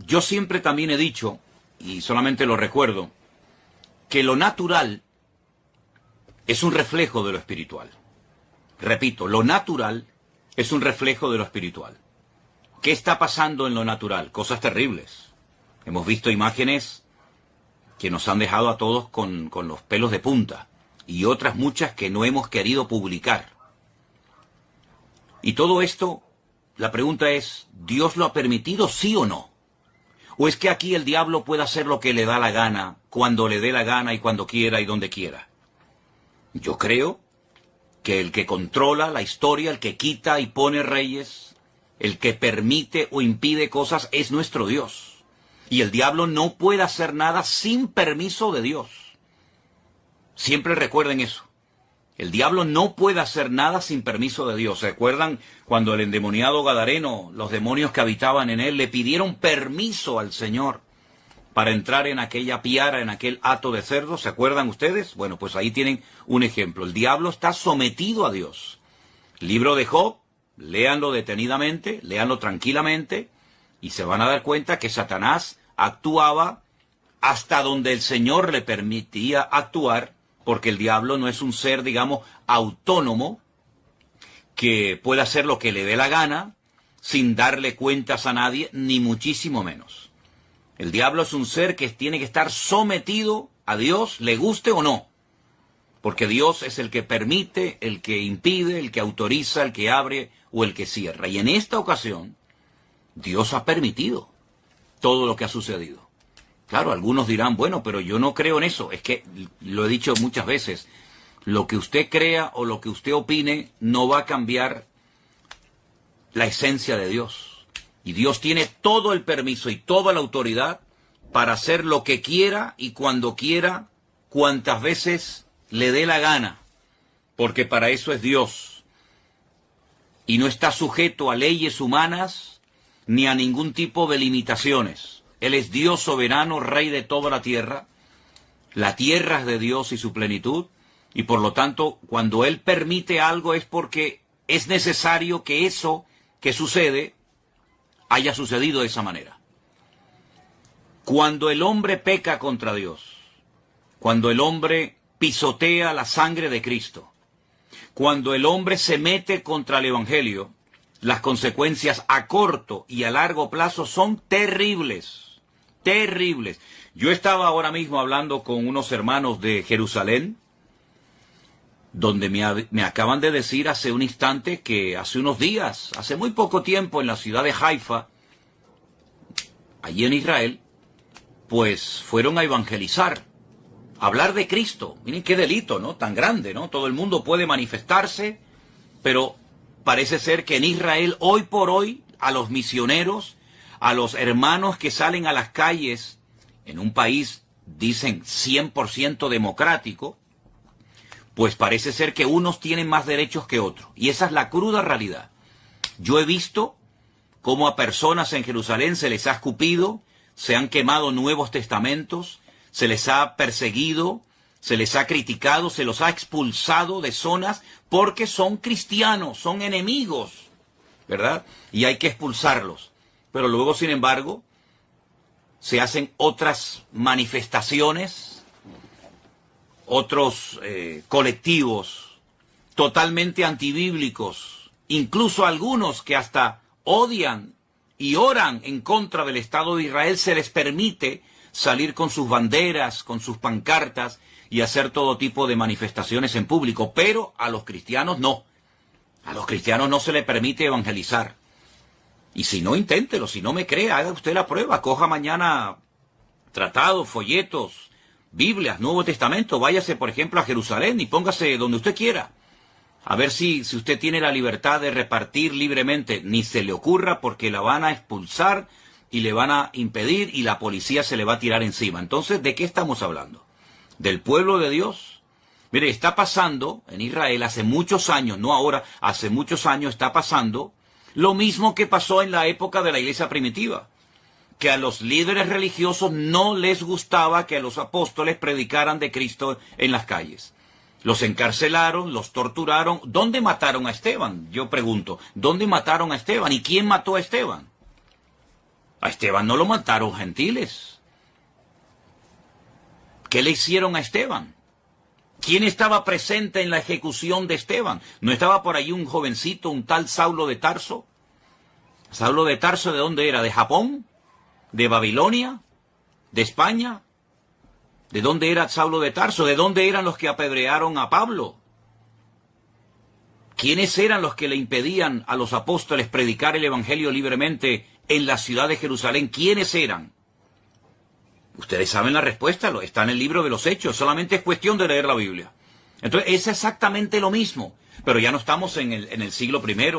yo siempre también he dicho, y solamente lo recuerdo, que lo natural es un reflejo de lo espiritual. Repito, lo natural es un reflejo de lo espiritual. ¿Qué está pasando en lo natural? Cosas terribles. Hemos visto imágenes que nos han dejado a todos con los pelos de punta, y otras muchas que no hemos querido publicar. Y todo esto, la pregunta es, ¿Dios lo ha permitido, sí o no? ¿O es que aquí el diablo puede hacer lo que le da la gana, cuando le dé la gana y cuando quiera y donde quiera? Yo creo que el que controla la historia, el que quita y pone reyes, el que permite o impide cosas es nuestro Dios. Y el diablo no puede hacer nada sin permiso de Dios. Siempre recuerden eso. El diablo no puede hacer nada sin permiso de Dios. ¿Se acuerdan cuando el endemoniado Gadareno, los demonios que habitaban en él, le pidieron permiso al Señor para entrar en aquella piara, en aquel hato de cerdo? ¿Se acuerdan ustedes? Bueno, pues ahí tienen un ejemplo. El diablo está sometido a Dios. Libro de Job, léanlo detenidamente, léanlo tranquilamente, y se van a dar cuenta que Satanás actuaba hasta donde el Señor le permitía actuar, porque el diablo no es un ser, digamos, autónomo, que pueda hacer lo que le dé la gana, sin darle cuentas a nadie, ni muchísimo menos. El diablo es un ser que tiene que estar sometido a Dios, le guste o no, porque Dios es el que permite, el que impide, el que autoriza, el que abre o el que cierra. Y en esta ocasión, Dios ha permitido todo lo que ha sucedido. Claro, algunos dirán, bueno, pero yo no creo en eso. Es que, lo he dicho muchas veces, lo que usted crea o lo que usted opine no va a cambiar la esencia de Dios. Y Dios tiene todo el permiso y toda la autoridad para hacer lo que quiera y cuando quiera, cuantas veces le dé la gana, porque para eso es Dios. Y no está sujeto a leyes humanas ni a ningún tipo de limitaciones. Él es Dios soberano, Rey de toda la tierra es de Dios y su plenitud, y por lo tanto, cuando Él permite algo es porque es necesario que eso que sucede haya sucedido de esa manera. Cuando el hombre peca contra Dios, cuando el hombre pisotea la sangre de Cristo, cuando el hombre se mete contra el Evangelio, las consecuencias a corto y a largo plazo son terribles. Terribles. Yo estaba ahora mismo hablando con unos hermanos de Jerusalén, donde me acaban de decir hace un instante que hace unos días, hace muy poco tiempo, en la ciudad de Haifa, allí en Israel, pues fueron a evangelizar, a hablar de Cristo. Miren qué delito, ¿no? Tan grande, ¿no? Todo el mundo puede manifestarse, pero parece ser que en Israel, hoy por hoy, a los misioneros, a los hermanos que salen a las calles en un país, dicen, 100% democrático, pues parece ser que unos tienen más derechos que otros. Y esa es la cruda realidad. Yo he visto cómo a personas en Jerusalén se les ha escupido, se han quemado nuevos testamentos, se les ha perseguido, se les ha criticado, se los ha expulsado de zonas porque son cristianos, son enemigos, ¿verdad? Y hay que expulsarlos. Pero luego, sin embargo, se hacen otras manifestaciones, otros colectivos totalmente antibíblicos, incluso algunos que hasta odian y oran en contra del Estado de Israel, se les permite salir con sus banderas, con sus pancartas y hacer todo tipo de manifestaciones en público. Pero a los cristianos no. A los cristianos no se les permite evangelizar. Y si no, inténtelo. Si no me cree, haga usted la prueba. Coja mañana tratados, folletos, Biblias, Nuevo Testamento. Váyase, por ejemplo, a Jerusalén y póngase donde usted quiera. A ver si usted tiene la libertad de repartir libremente. Ni se le ocurra, porque la van a expulsar y le van a impedir y la policía se le va a tirar encima. Entonces, ¿de qué estamos hablando? ¿Del pueblo de Dios? Mire, está pasando en Israel hace muchos años, no ahora, hace muchos años está pasando lo mismo que pasó en la época de la iglesia primitiva, que a los líderes religiosos no les gustaba que a los apóstoles predicaran de Cristo en las calles. Los encarcelaron, los torturaron. ¿Dónde mataron a Esteban? Yo pregunto, ¿dónde mataron a Esteban? ¿Y quién mató a Esteban? A Esteban no lo mataron gentiles. ¿Qué le hicieron a Esteban? ¿Quién estaba presente en la ejecución de Esteban? ¿No estaba por ahí un jovencito, un tal Saulo de Tarso? ¿Saulo de Tarso de dónde era? ¿De Japón? ¿De Babilonia? ¿De España? ¿De dónde era Saulo de Tarso? ¿De dónde eran los que apedrearon a Pablo? ¿Quiénes eran los que le impedían a los apóstoles predicar el evangelio libremente en la ciudad de Jerusalén? ¿Quiénes eran? Ustedes saben la respuesta, está en el libro de los Hechos, solamente es cuestión de leer la Biblia. Entonces es exactamente lo mismo, pero ya no estamos en el siglo I,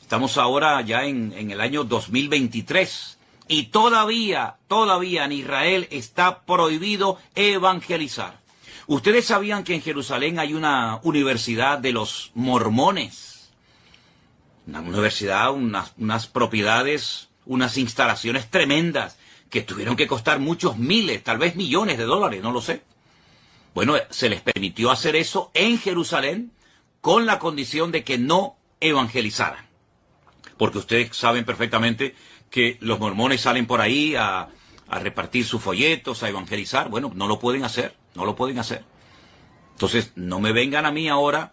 estamos ahora ya en el año 2023, y todavía en Israel está prohibido evangelizar. Ustedes sabían que en Jerusalén hay una universidad de los mormones, una universidad, unas propiedades, unas instalaciones tremendas, que tuvieron que costar muchos miles, tal vez millones de dólares, no lo sé. Bueno, se les permitió hacer eso en Jerusalén con la condición de que no evangelizaran. Porque ustedes saben perfectamente que los mormones salen por ahí a repartir sus folletos, a evangelizar. Bueno, no lo pueden hacer, no lo pueden hacer. Entonces, no me vengan a mí ahora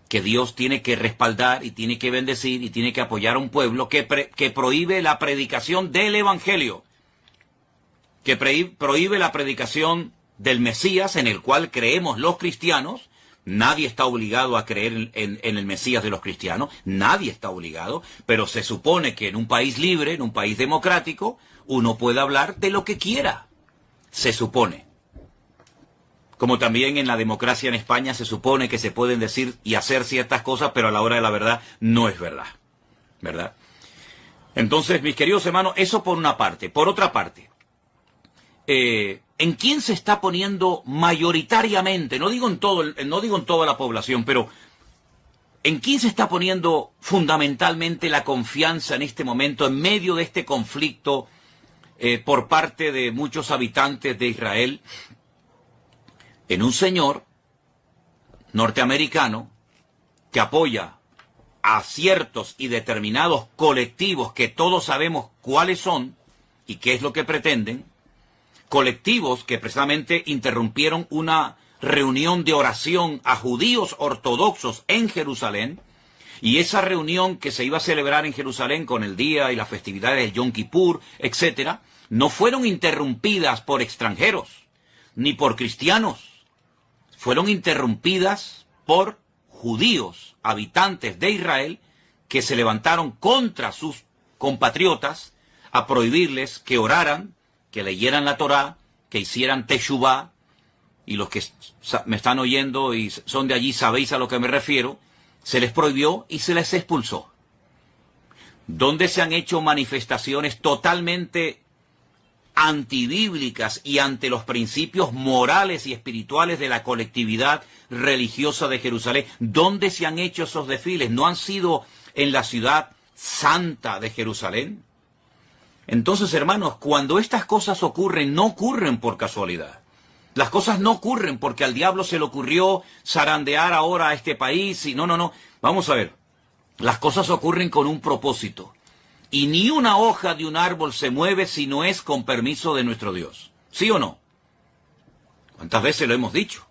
que Dios tiene que respaldar y tiene que bendecir y tiene que apoyar a un pueblo que prohíbe la predicación del Evangelio, que prohíbe la predicación del Mesías en el cual creemos los cristianos. Nadie está obligado a creer en el Mesías de los cristianos, nadie está obligado, pero se supone que en un país libre, en un país democrático, uno puede hablar de lo que quiera, se supone. Como también en la democracia en España se supone que se pueden decir y hacer ciertas cosas, pero a la hora de la verdad no es verdad, ¿verdad? Entonces, mis queridos hermanos, eso por una parte. Por otra parte, ¿en quién se está poniendo mayoritariamente? No digo en toda la población, pero ¿en quién se está poniendo fundamentalmente la confianza en este momento, en medio de este conflicto por parte de muchos habitantes de Israel? En un señor norteamericano que apoya a ciertos y determinados colectivos que todos sabemos cuáles son y qué es lo que pretenden, colectivos que precisamente interrumpieron una reunión de oración a judíos ortodoxos en Jerusalén, y esa reunión que se iba a celebrar en Jerusalén con el día y las festividades de Yom Kippur, etcétera, no fueron interrumpidas por extranjeros ni por cristianos. Fueron interrumpidas por judíos, habitantes de Israel, que se levantaron contra sus compatriotas a prohibirles que oraran, que leyeran la Torá, que hicieran teshuvá, y los que me están oyendo y son de allí sabéis a lo que me refiero, se les prohibió y se les expulsó. Donde se han hecho manifestaciones totalmente antibíblicas y ante los principios morales y espirituales de la colectividad religiosa de Jerusalén. ¿Dónde se han hecho esos desfiles? ¿No han sido en la ciudad santa de Jerusalén? Entonces, hermanos, cuando estas cosas ocurren, no ocurren por casualidad. Las cosas no ocurren porque al diablo se le ocurrió zarandear ahora a este país y no. Vamos a ver, las cosas ocurren con un propósito. Y ni una hoja de un árbol se mueve si no es con permiso de nuestro Dios. ¿Sí o no? ¿Cuántas veces lo hemos dicho?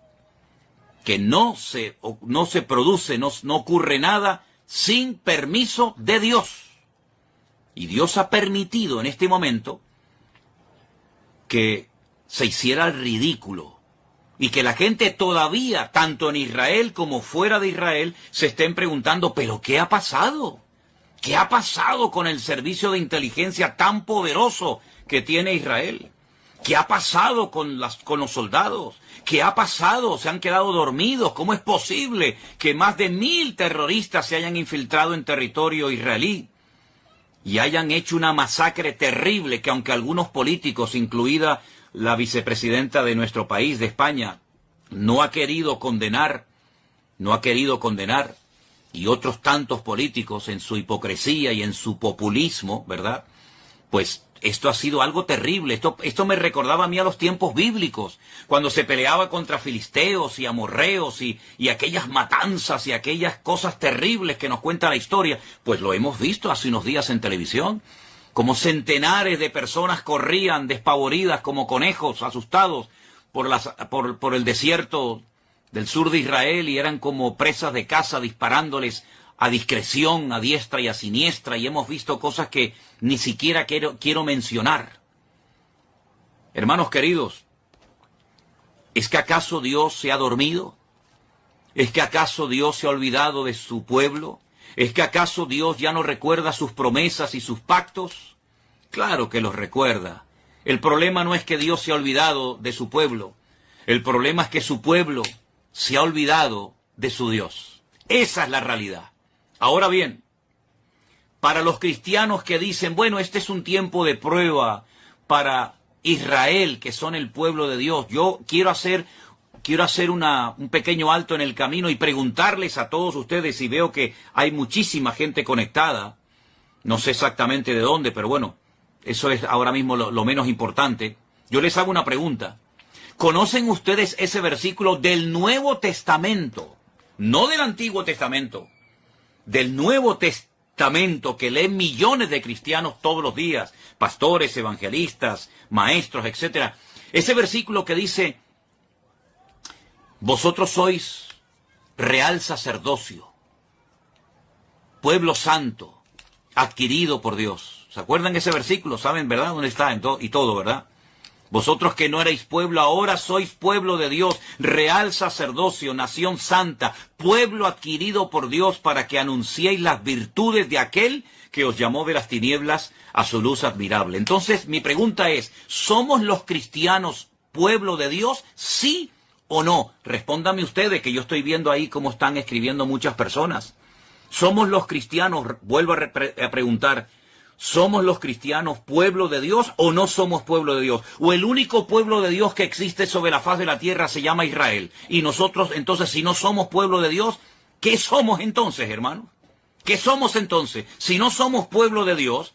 Que no se produce, no ocurre nada sin permiso de Dios. Y Dios ha permitido en este momento que se hiciera el ridículo. Y que la gente todavía, tanto en Israel como fuera de Israel, se estén preguntando, ¿pero qué ha pasado? ¿Qué ha pasado con el servicio de inteligencia tan poderoso que tiene Israel? ¿Qué ha pasado con los soldados? ¿Qué ha pasado? ¿Se han quedado dormidos? ¿Cómo es posible que más de 1000 terroristas se hayan infiltrado en territorio israelí y hayan hecho una masacre terrible que aunque algunos políticos, incluida la vicepresidenta de nuestro país, de España, no ha querido condenar, y otros tantos políticos en su hipocresía y en su populismo, ¿verdad? Pues esto ha sido algo terrible. Esto me recordaba a mí a los tiempos bíblicos, cuando se peleaba contra filisteos y amorreos y aquellas matanzas y aquellas cosas terribles que nos cuenta la historia. Pues lo hemos visto hace unos días en televisión. como centenares de personas corrían despavoridas como conejos, asustados por el desierto del sur de Israel, y eran como presas de caza disparándoles a discreción, a diestra y a siniestra, y hemos visto cosas que ni siquiera quiero mencionar. Hermanos queridos, ¿es que acaso Dios se ha dormido? ¿Es que acaso Dios se ha olvidado de su pueblo? ¿Es que acaso Dios ya no recuerda sus promesas y sus pactos? Claro que los recuerda. El problema no es que Dios se ha olvidado de su pueblo. El problema es que su pueblo se ha olvidado de su Dios. Esa es la realidad. Ahora bien, para los cristianos que dicen, bueno, este es un tiempo de prueba para Israel, que son el pueblo de Dios, yo quiero hacer un pequeño alto en el camino y preguntarles a todos ustedes, y veo que hay muchísima gente conectada, no sé exactamente de dónde, pero bueno, eso es ahora mismo lo menos importante. Yo les hago una pregunta. ¿Conocen ustedes ese versículo del Nuevo Testamento? No del Antiguo Testamento, del Nuevo Testamento, que leen millones de cristianos todos los días, pastores, evangelistas, maestros, etcétera. Ese versículo que dice: vosotros sois real sacerdocio, pueblo santo, adquirido por Dios. ¿Se acuerdan de ese versículo? ¿Saben, verdad, dónde está? Y todo, ¿verdad? Vosotros que no erais pueblo, ahora sois pueblo de Dios, real sacerdocio, nación santa, pueblo adquirido por Dios, para que anunciéis las virtudes de aquel que os llamó de las tinieblas a su luz admirable. Entonces, mi pregunta es, ¿somos los cristianos pueblo de Dios? ¿Sí o no? Respóndanme ustedes, que yo estoy viendo ahí cómo están escribiendo muchas personas. ¿Somos los cristianos, vuelvo a preguntar, ¿somos los cristianos pueblo de Dios o no somos pueblo de Dios? ¿O el único pueblo de Dios que existe sobre la faz de la tierra se llama Israel? Y nosotros, entonces, si no somos pueblo de Dios, ¿qué somos entonces, hermanos? ¿Qué somos entonces? Si no somos pueblo de Dios,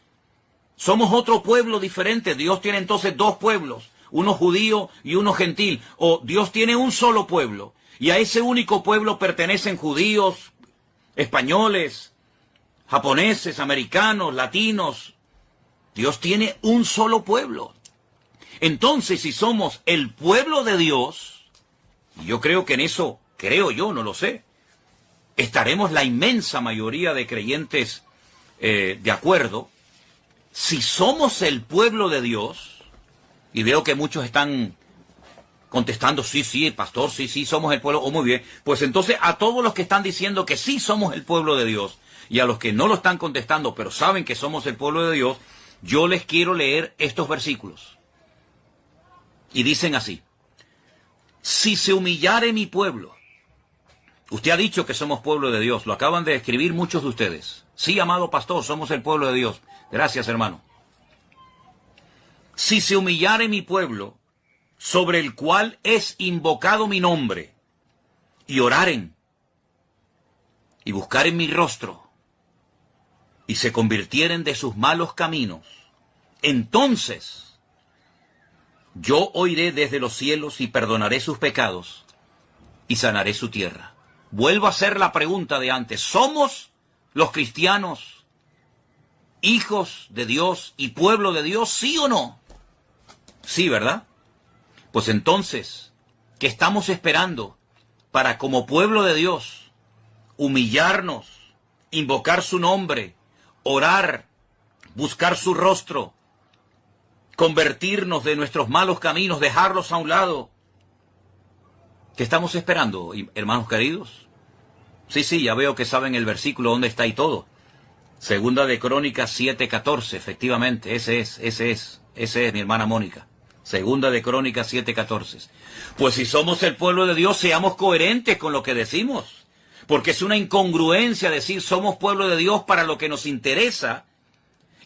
somos otro pueblo diferente. Dios tiene entonces dos pueblos, uno judío y uno gentil. O Dios tiene un solo pueblo, y a ese único pueblo pertenecen judíos, españoles, japoneses, americanos, latinos. Dios tiene un solo pueblo. Entonces, si somos el pueblo de Dios, y yo creo que en eso, no lo sé, estaremos la inmensa mayoría de creyentes de acuerdo. Si somos el pueblo de Dios, y veo que muchos están contestando, sí, pastor, sí, somos el pueblo, muy bien, pues entonces a todos los que están diciendo que sí somos el pueblo de Dios, y a los que no lo están contestando, pero saben que somos el pueblo de Dios, yo les quiero leer estos versículos. Y dicen así: si se humillare mi pueblo. Usted ha dicho que somos pueblo de Dios, lo acaban de escribir muchos de ustedes. Sí, amado pastor, somos el pueblo de Dios. Gracias, hermano. Si se humillare mi pueblo, sobre el cual es invocado mi nombre, y oraren, y buscaren mi rostro, y se convirtieren de sus malos caminos, entonces yo oiré desde los cielos y perdonaré sus pecados y sanaré su tierra. Vuelvo a hacer la pregunta de antes: ¿somos los cristianos hijos de Dios y pueblo de Dios, sí o no? Sí, ¿verdad? Pues entonces, ¿qué estamos esperando para, como pueblo de Dios, humillarnos, invocar su nombre, orar, buscar su rostro, convertirnos de nuestros malos caminos, dejarlos a un lado? ¿Qué estamos esperando, hermanos queridos? Sí, ya veo que saben el versículo dónde está y todo. Segunda de Crónicas 7:14, efectivamente, ese es, mi hermana Mónica. Segunda de Crónicas 7:14. Pues si somos el pueblo de Dios, seamos coherentes con lo que decimos. Porque es una incongruencia decir somos pueblo de Dios para lo que nos interesa,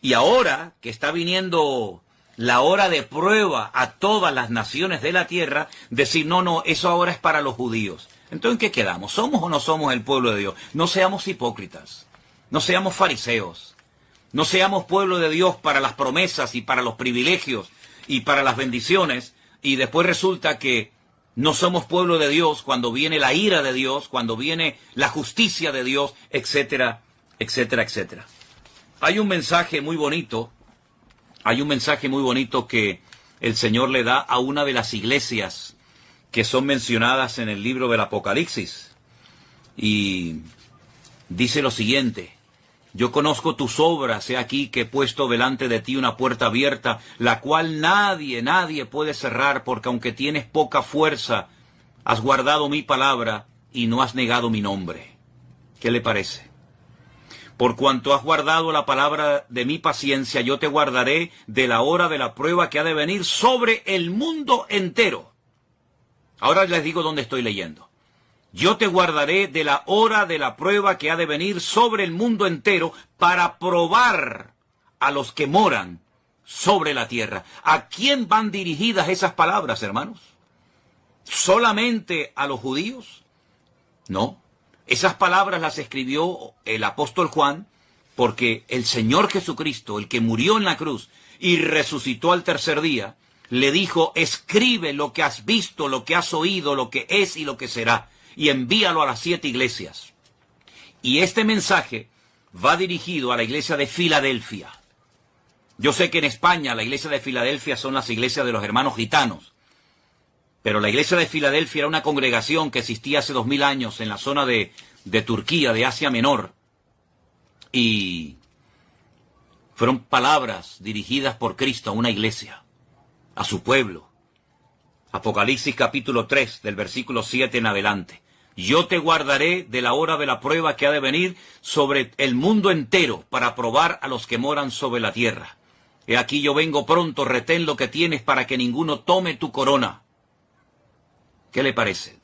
y ahora que está viniendo la hora de prueba a todas las naciones de la tierra, decir no, eso ahora es para los judíos. Entonces, ¿en qué quedamos? ¿Somos o no somos el pueblo de Dios? No seamos hipócritas, no seamos fariseos, no seamos pueblo de Dios para las promesas y para los privilegios y para las bendiciones, y después resulta que no somos pueblo de Dios cuando viene la ira de Dios, cuando viene la justicia de Dios, etcétera, etcétera, etcétera. Hay un mensaje muy bonito Hay un mensaje muy bonito que el Señor le da a una de las iglesias que son mencionadas en el libro del Apocalipsis. Y dice lo siguiente: yo conozco tus obras, he aquí que he puesto delante de ti una puerta abierta, la cual nadie puede cerrar, porque aunque tienes poca fuerza, has guardado mi palabra y no has negado mi nombre. ¿Qué le parece? Por cuanto has guardado la palabra de mi paciencia, yo te guardaré de la hora de la prueba que ha de venir sobre el mundo entero. Ahora les digo dónde estoy leyendo. Yo te guardaré de la hora de la prueba que ha de venir sobre el mundo entero para probar a los que moran sobre la tierra. ¿A quién van dirigidas esas palabras, hermanos? ¿Solamente a los judíos? No. Esas palabras las escribió el apóstol Juan porque el Señor Jesucristo, el que murió en la cruz y resucitó al tercer día, le dijo: escribe lo que has visto, lo que has oído, lo que es y lo que será, y envíalo a las 7 iglesias. Y este mensaje va dirigido a la iglesia de Filadelfia. Yo sé que en España la iglesia de Filadelfia son las iglesias de los hermanos gitanos, pero la iglesia de Filadelfia era una congregación que existía hace 2000 años en la zona de Turquía, de Asia Menor, y fueron palabras dirigidas por Cristo a una iglesia, a su pueblo. Apocalipsis capítulo 3, del versículo 7 en adelante. Yo te guardaré de la hora de la prueba que ha de venir sobre el mundo entero para probar a los que moran sobre la tierra. He aquí yo vengo pronto, retén lo que tienes para que ninguno tome tu corona. ¿Qué le parece?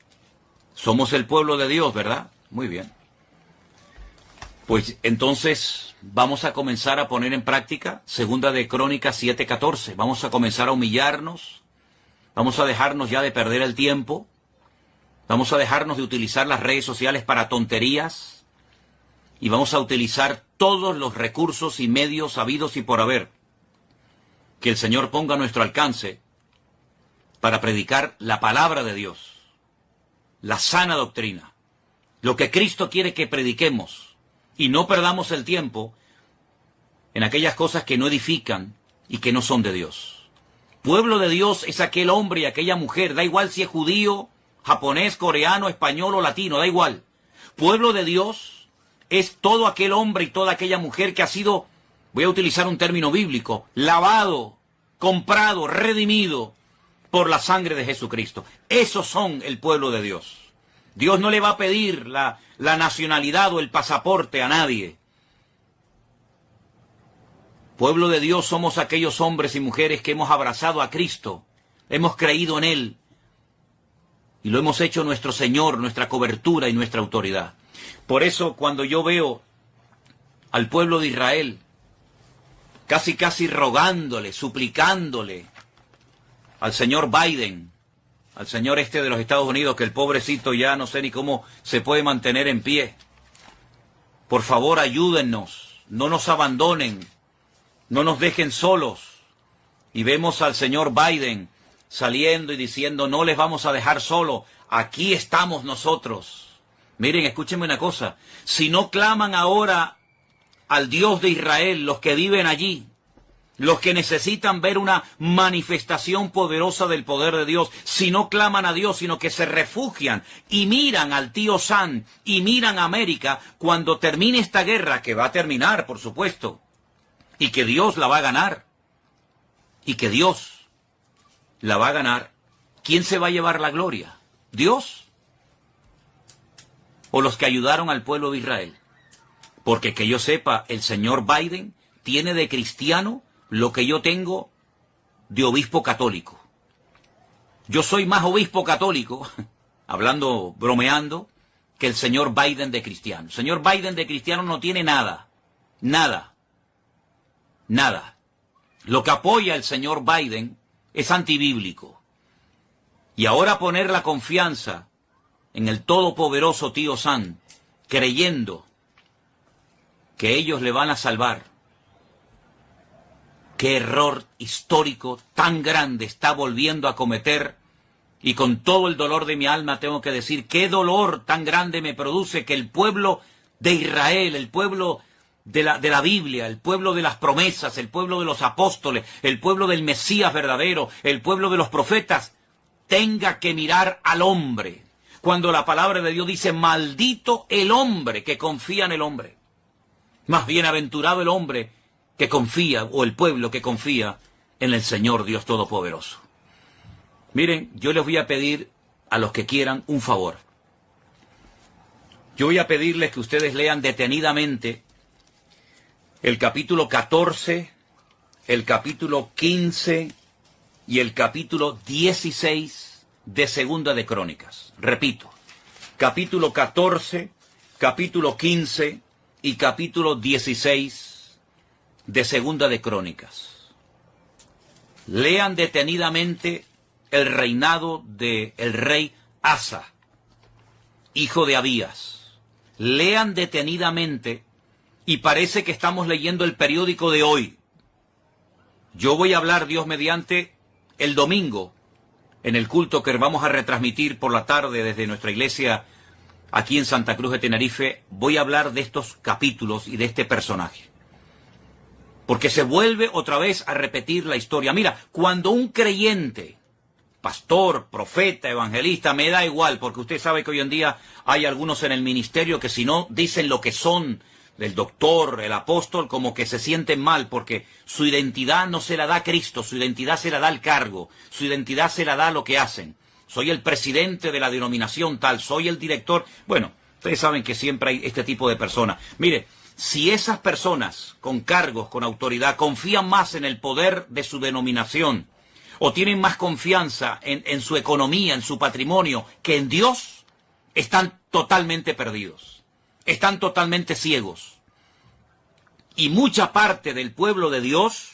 Somos el pueblo de Dios, ¿verdad? Muy bien. Pues entonces vamos a comenzar a poner en práctica Segunda de Crónicas 7:14. Vamos a comenzar a humillarnos. Vamos a dejarnos ya de perder el tiempo. Vamos a dejarnos de utilizar las redes sociales para tonterías. Y vamos a utilizar todos los recursos y medios habidos y por haber que el Señor ponga a nuestro alcance para predicar la palabra de Dios, la sana doctrina, lo que Cristo quiere que prediquemos, y no perdamos el tiempo en aquellas cosas que no edifican y que no son de Dios. Pueblo de Dios es aquel hombre y aquella mujer, da igual si es judío, japonés, coreano, español o latino, da igual. Pueblo de Dios es todo aquel hombre y toda aquella mujer que ha sido, voy a utilizar un término bíblico, lavado, comprado, redimido por la sangre de Jesucristo. Esos son el pueblo de Dios. Dios no le va a pedir la nacionalidad o el pasaporte a nadie. Pueblo de Dios somos aquellos hombres y mujeres que hemos abrazado a Cristo, hemos creído en Él y lo hemos hecho nuestro Señor, nuestra cobertura y nuestra autoridad. Por eso cuando yo veo al pueblo de Israel casi rogándole, suplicándole al señor Biden, al señor de los Estados Unidos, que el pobrecito ya no sé ni cómo se puede mantener en pie. Por favor, ayúdennos, no nos abandonen, no nos dejen solos. Y vemos al señor Biden saliendo y diciendo: no les vamos a dejar solo, aquí estamos nosotros. Miren, escúchenme una cosa, si no claman ahora al Dios de Israel, los que viven allí, los que necesitan ver una manifestación poderosa del poder de Dios, si no claman a Dios, sino que se refugian y miran al tío Sam y miran a América, cuando termine esta guerra, que va a terminar, por supuesto, y que Dios la va a ganar, y que Dios la va a ganar, ¿quién se va a llevar la gloria? ¿Dios? ¿O los que ayudaron al pueblo de Israel? Porque que yo sepa, el señor Biden tiene de cristiano lo que yo tengo de obispo católico. Yo soy más obispo católico, hablando, bromeando, que el señor Biden de cristiano. El señor Biden de cristiano no tiene nada, nada, nada. Lo que apoya el señor Biden es antibíblico. Y ahora poner la confianza en el todopoderoso tío Sam, creyendo que ellos le van a salvar. Qué error histórico tan grande está volviendo a cometer, y con todo el dolor de mi alma tengo que decir, qué dolor tan grande me produce que el pueblo de Israel, el pueblo de la Biblia, el pueblo de las promesas, el pueblo de los apóstoles, el pueblo del Mesías verdadero, el pueblo de los profetas, tenga que mirar al hombre. Cuando la palabra de Dios dice, maldito el hombre que confía en el hombre. Más bienaventurado el hombre que confía, o el pueblo que confía en el Señor Dios Todopoderoso. Miren, yo les voy a pedir a los que quieran un favor. Yo voy a pedirles que ustedes lean detenidamente el capítulo 14, el capítulo 15 y el capítulo 16 de Segunda de Crónicas. Repito, capítulo 14, capítulo 15 y capítulo 16 de Segunda de Crónicas. Lean detenidamente el reinado del rey Asa, hijo de Abías. Lean detenidamente, y parece que estamos leyendo el periódico de hoy. Yo voy a hablar, Dios mediante, el domingo, en el culto que vamos a retransmitir por la tarde desde nuestra iglesia aquí en Santa Cruz de Tenerife. Voy a hablar de estos capítulos y de este personaje, porque se vuelve otra vez a repetir la historia. Mira, cuando un creyente, pastor, profeta, evangelista, me da igual, porque usted sabe que hoy en día hay algunos en el ministerio que si no dicen lo que son, el doctor, el apóstol, como que se sienten mal, porque su identidad no se la da Cristo, su identidad se la da el cargo, su identidad se la da lo que hacen. Soy el presidente de la denominación tal, soy el director. Bueno, ustedes saben que siempre hay este tipo de personas. Mire, si esas personas con cargos, con autoridad, confían más en el poder de su denominación, o tienen más confianza en su economía, en su patrimonio, que en Dios, están totalmente perdidos. Están totalmente ciegos. Y mucha parte del pueblo de Dios,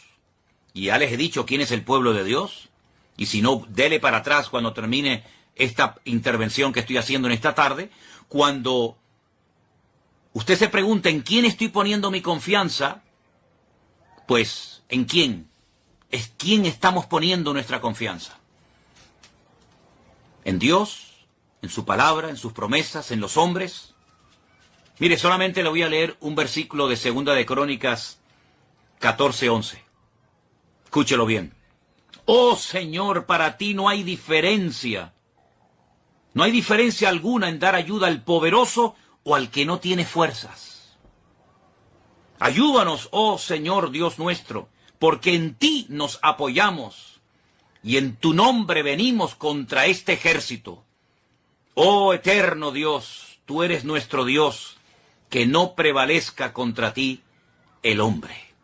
y ya les he dicho quién es el pueblo de Dios, y si no, dele para atrás cuando termine esta intervención que estoy haciendo en esta tarde, cuando usted se pregunta en quién estoy poniendo mi confianza, pues, ¿en quién? Es quién estamos poniendo nuestra confianza. ¿En Dios? ¿En su palabra? ¿En sus promesas? ¿En los hombres? Mire, solamente le voy a leer un versículo de Segunda de Crónicas 14:11. Escúchelo bien. Oh Señor, para ti no hay diferencia. No hay diferencia alguna en dar ayuda al poderoso o al que no tiene fuerzas. Ayúdanos, oh Señor Dios nuestro, porque en ti nos apoyamos y en tu nombre venimos contra este ejército. Oh eterno Dios, tú eres nuestro Dios, que no prevalezca contra ti el hombre.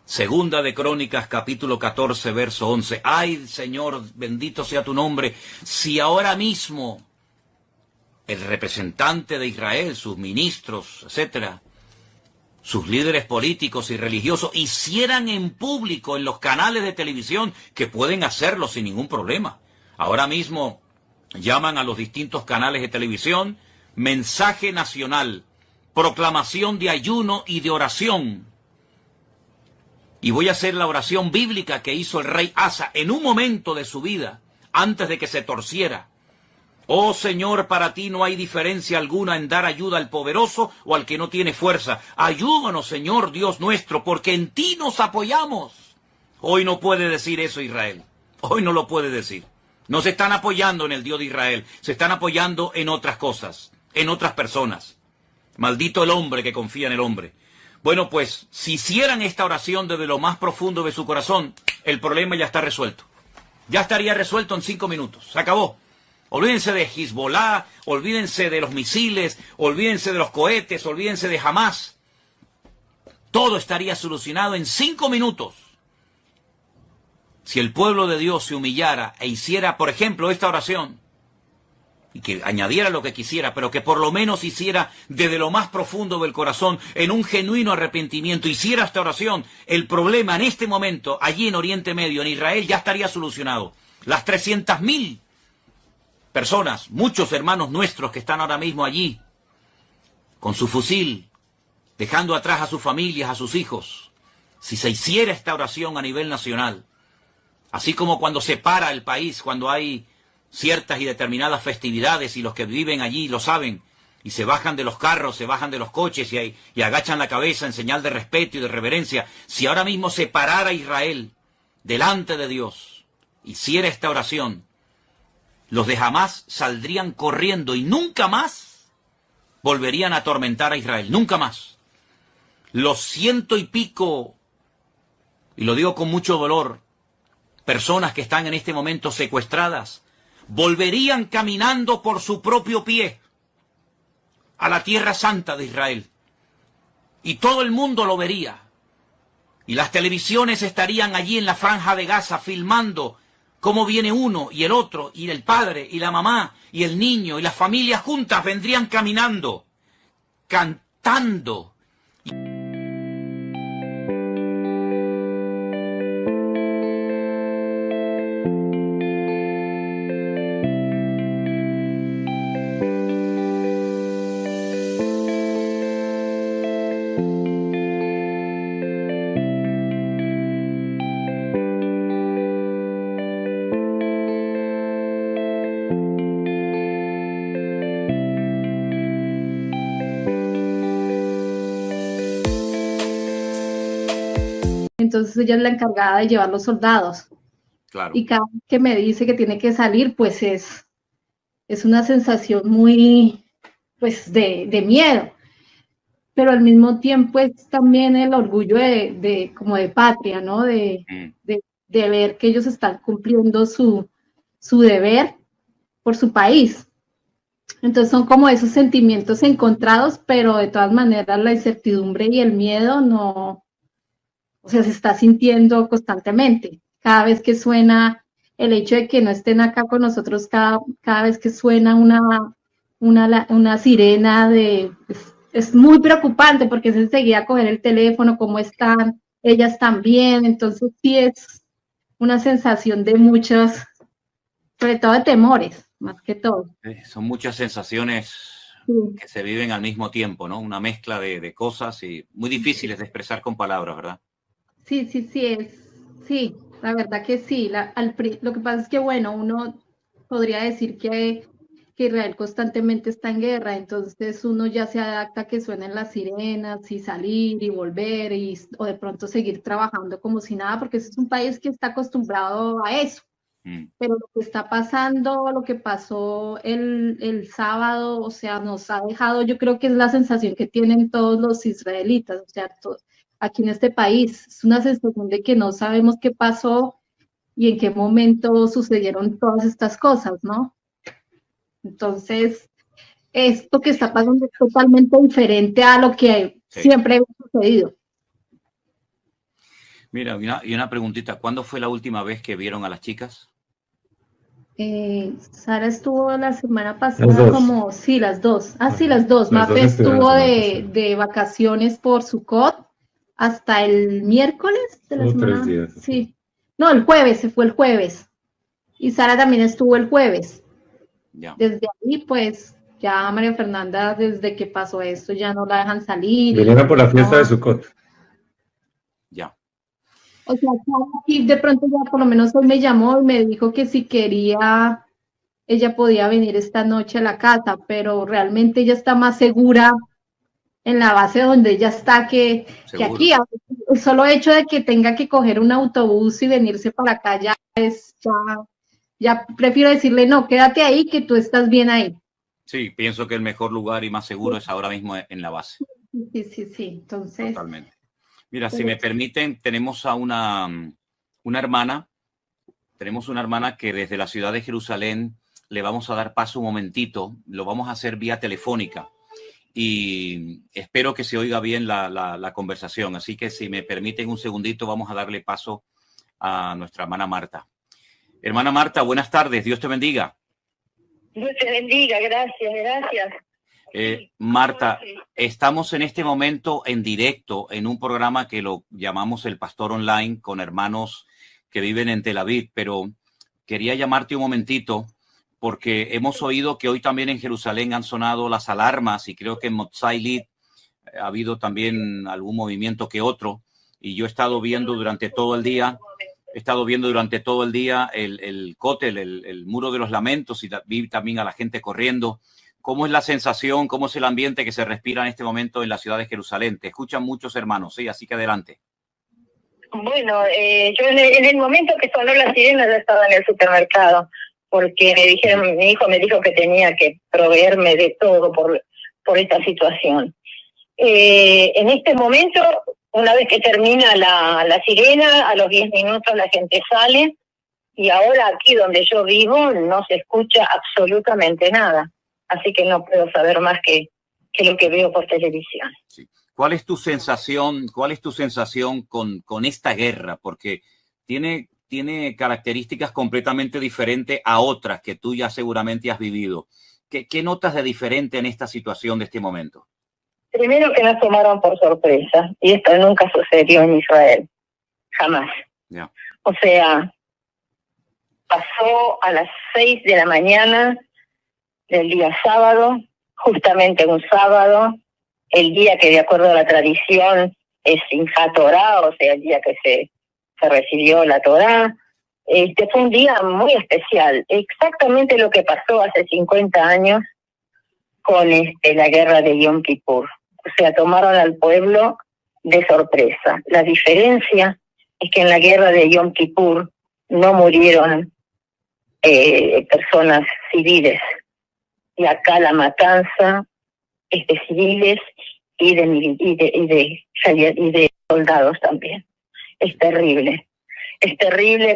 Segunda de Crónicas, capítulo 14, verso 11. Ay, Señor, bendito sea tu nombre, si ahora mismo el representante de Israel, sus ministros, etcétera, sus líderes políticos y religiosos, hicieran en público en los canales de televisión, que pueden hacerlo sin ningún problema. Ahora mismo llaman a los distintos canales de televisión, mensaje nacional, proclamación de ayuno y de oración. Y voy a hacer la oración bíblica que hizo el rey Asa en un momento de su vida, antes de que se torciera. Oh Señor, para ti no hay diferencia alguna en dar ayuda al poderoso o al que no tiene fuerza. Ayúdanos, Señor Dios nuestro, porque en ti nos apoyamos. Hoy no puede decir eso Israel. Hoy no lo puede decir. No se están apoyando en el Dios de Israel. Se están apoyando en otras cosas, en otras personas. Maldito el hombre que confía en el hombre. Bueno, pues, si hicieran esta oración desde lo más profundo de su corazón, el problema ya está resuelto. Ya estaría resuelto en 5 minutos. Se acabó. Olvídense de Hezbollah, olvídense de los misiles, olvídense de los cohetes, olvídense de Hamás. Todo estaría solucionado en 5 minutos. Si el pueblo de Dios se humillara e hiciera, por ejemplo, esta oración, y que añadiera lo que quisiera, pero que por lo menos hiciera desde lo más profundo del corazón, en un genuino arrepentimiento, hiciera esta oración, el problema en este momento, allí en Oriente Medio, en Israel, ya estaría solucionado. Las 300.000 personas, muchos hermanos nuestros que están ahora mismo allí, con su fusil, dejando atrás a sus familias, a sus hijos, si se hiciera esta oración a nivel nacional, así como cuando se para el país, cuando hay ciertas y determinadas festividades, y los que viven allí lo saben, y se bajan de los carros, se bajan de los coches y agachan la cabeza en señal de respeto y de reverencia, si ahora mismo se parara Israel delante de Dios, hiciera esta oración, los de Hamás saldrían corriendo y nunca más volverían a atormentar a Israel, nunca más. Los 100 y pico, y lo digo con mucho dolor, personas que están en este momento secuestradas, volverían caminando por su propio pie a la tierra santa de Israel. Y todo el mundo lo vería. Y las televisiones estarían allí en la franja de Gaza filmando cómo viene uno y el otro, y el padre y la mamá y el niño y las familias juntas vendrían caminando, cantando. Entonces ella es la encargada de llevar los soldados. Claro. Y cada vez que me dice que tiene que salir, pues es una sensación muy, pues, de miedo. Pero al mismo tiempo es también el orgullo como de patria, ¿no? De ver que ellos están cumpliendo su deber por su país. Entonces son como esos sentimientos encontrados, pero de todas maneras la incertidumbre y el miedo no, o sea, se está sintiendo constantemente. Cada vez que suena el hecho de que no estén acá con nosotros, cada vez que suena una sirena es muy preocupante porque es enseguida coger el teléfono, cómo están, ellas también. Entonces sí es una sensación de muchos, sobre todo de temores, más que todo. Son muchas sensaciones que se viven al mismo tiempo, ¿no? Una mezcla de cosas y muy difíciles de expresar con palabras, ¿verdad? Sí, sí, la verdad que sí. Lo que pasa es que, bueno, uno podría decir que Israel constantemente está en guerra, entonces uno ya se adapta a que suenen las sirenas y salir y volver o de pronto seguir trabajando como si nada, porque es un país que está acostumbrado a eso. Pero lo que está pasando, lo que pasó el sábado, o sea, nos ha dejado, yo creo que es la sensación que tienen todos los israelitas, o sea, aquí en este país, es una sensación de que no sabemos qué pasó y en qué momento sucedieron todas estas cosas, ¿no? Entonces, esto que está pasando es totalmente diferente a lo que siempre ha sucedido. Mira, y una preguntita, ¿cuándo fue la última vez que vieron a las chicas? Sara estuvo la semana pasada como, sí, las dos. Ah, sí, las dos. Mafe estuvo de vacaciones por Sukkot hasta el miércoles de la semana. 3 días. Sí. No, el jueves, se fue el jueves. Y Sara también estuvo el jueves. Ya. Desde ahí, pues, ya María Fernanda, desde que pasó esto, ya no la dejan salir. Vinieron por la fiesta de Sukkot. Ya. O sea, aquí de pronto ya por lo menos hoy me llamó y me dijo que si quería, ella podía venir esta noche a la casa, pero realmente ella está más segura en la base donde ella está que aquí. El solo hecho de que tenga que coger un autobús y venirse para acá ya prefiero decirle, no, quédate ahí, que tú estás bien ahí. Sí, pienso que el mejor lugar y más seguro es ahora mismo en la base. Sí, entonces. Totalmente. Mira, si me permiten, tenemos a una hermana, que desde la ciudad de Jerusalén le vamos a dar paso un momentito, lo vamos a hacer vía telefónica y espero que se oiga bien la conversación. Así que si me permiten un segundito, vamos a darle paso a nuestra hermana Marta. Hermana Marta, buenas tardes, Dios te bendiga. Dios te bendiga, gracias. Marta, estamos en este momento en directo en un programa que lo llamamos El Pastor Online con hermanos que viven en Tel Aviv, pero quería llamarte un momentito porque hemos oído que hoy también en Jerusalén han sonado las alarmas y creo que en Motzai Lid ha habido también algún movimiento que otro y yo he estado viendo durante todo el día el Kotel, el Muro de los Lamentos y vi también a la gente corriendo. ¿Cómo es la sensación, cómo es el ambiente que se respira en este momento en la ciudad de Jerusalén? Te escuchan muchos hermanos, sí, así que adelante. Bueno, yo en el momento que sonó la sirena ya estaba en el supermercado, porque me dijeron, mi hijo me dijo que tenía que proveerme de todo por esta situación. En este momento, una vez que termina la sirena, a los 10 minutos la gente sale, y ahora aquí donde yo vivo no se escucha absolutamente nada, así que no puedo saber más que lo que veo por televisión. Sí. ¿Cuál es tu sensación con esta guerra? Porque tiene características completamente diferentes a otras que tú ya seguramente has vivido. ¿Qué notas de diferente en esta situación de este momento? Primero, que nos tomaron por sorpresa, y esto nunca sucedió en Israel, jamás. Yeah. O sea, pasó a las 6 de la mañana del día sábado, justamente un sábado, el día que de acuerdo a la tradición es Simchat Torah, o sea, el día que se recibió la Torah. Fue un día muy especial, exactamente lo que pasó hace 50 años con la guerra de Yom Kippur. O sea, tomaron al pueblo de sorpresa. La diferencia es que en la guerra de Yom Kippur no murieron personas civiles, y acá la matanza es de civiles y de soldados también. Es terrible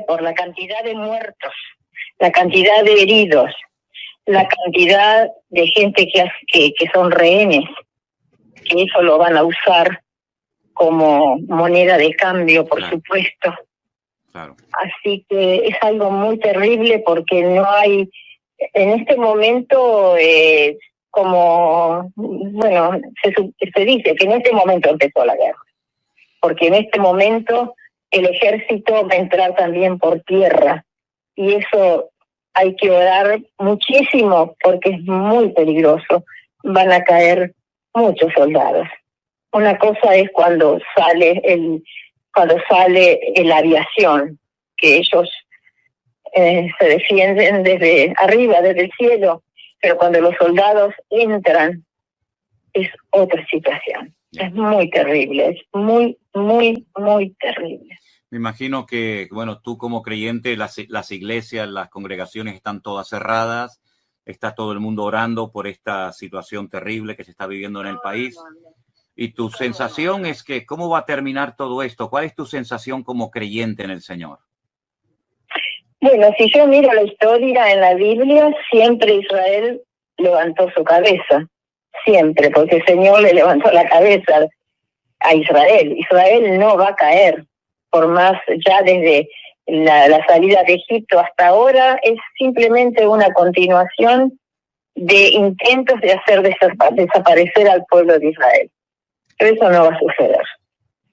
por la cantidad de muertos, la cantidad de heridos, la cantidad de gente que son rehenes, que eso lo van a usar como moneda de cambio, por supuesto. Claro. Así que es algo muy terrible, porque no hay, en este momento, se dice que en este momento empezó la guerra, porque en este momento el ejército va a entrar también por tierra, y eso hay que orar muchísimo, porque es muy peligroso. Van a caer muchos soldados. Una cosa es cuando sale la aviación, que ellos se defienden desde arriba, desde el cielo, pero cuando los soldados entran es otra situación. Es muy terrible, es muy, muy, muy terrible. Me imagino que, bueno, tú como creyente, las iglesias, las congregaciones están todas cerradas, está todo el mundo orando por esta situación terrible que se está viviendo en el país. Y tu sensación es que, ¿cómo va a terminar todo esto? ¿Cuál es tu sensación como creyente en el Señor? Bueno, si yo miro la historia en la Biblia, siempre Israel levantó su cabeza, siempre, porque el Señor le levantó la cabeza a Israel. Israel no va a caer, por más, ya desde la salida de Egipto hasta ahora, es simplemente una continuación de intentos de hacer desaparecer al pueblo de Israel. Pero eso no va a suceder.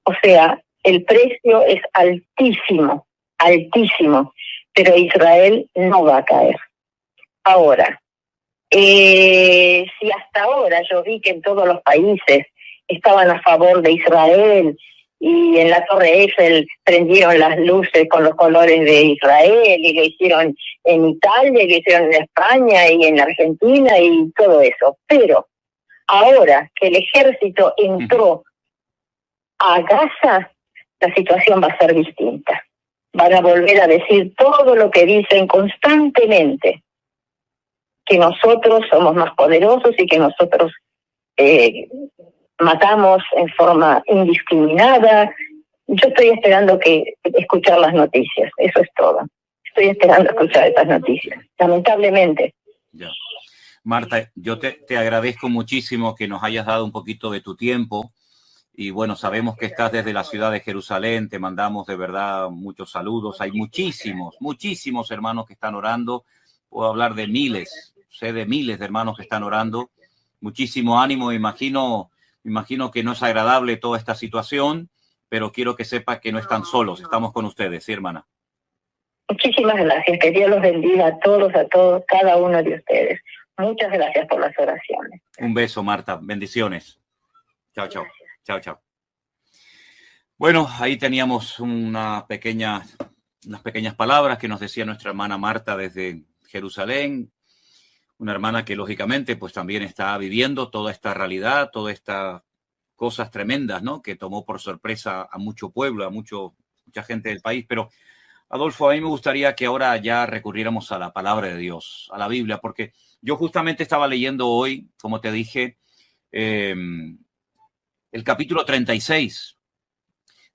O sea, el precio es altísimo, altísimo, pero Israel no va a caer. Ahora, si hasta ahora yo vi que en todos los países estaban a favor de Israel, y en la Torre Eiffel prendieron las luces con los colores de Israel, y lo hicieron en Italia, y lo hicieron en España y en Argentina y todo eso, pero ahora que el ejército entró a Gaza, la situación va a ser distinta. Van a volver a decir todo lo que dicen constantemente, que nosotros somos más poderosos y que nosotros matamos en forma indiscriminada. Yo estoy esperando escuchar las noticias, eso es todo. Estoy esperando escuchar estas noticias, lamentablemente. Ya. Marta, yo te agradezco muchísimo que nos hayas dado un poquito de tu tiempo. Y bueno, sabemos que estás desde la ciudad de Jerusalén, te mandamos de verdad muchos saludos. Hay muchísimos hermanos que están orando. Puedo hablar de miles, sé de miles de hermanos que están orando. Muchísimo ánimo, me imagino que no es agradable toda esta situación, pero quiero que sepa que no están solos, estamos con ustedes, ¿sí, hermana? Muchísimas gracias, que Dios los bendiga a todos, cada uno de ustedes. Muchas gracias por las oraciones. Un beso, Marta, bendiciones. Chao, chao. Chao, chao. Bueno, ahí teníamos unas pequeñas palabras que nos decía nuestra hermana Marta desde Jerusalén. una hermana que lógicamente pues también está viviendo toda esta realidad, todas estas cosas tremendas, ¿no? Que tomó por sorpresa a mucho pueblo, a mucha gente del país. Pero, Adolfo, a mí me gustaría que ahora ya recurriéramos a la palabra de Dios, a la Biblia, porque yo justamente estaba leyendo hoy, como te dije, el capítulo 36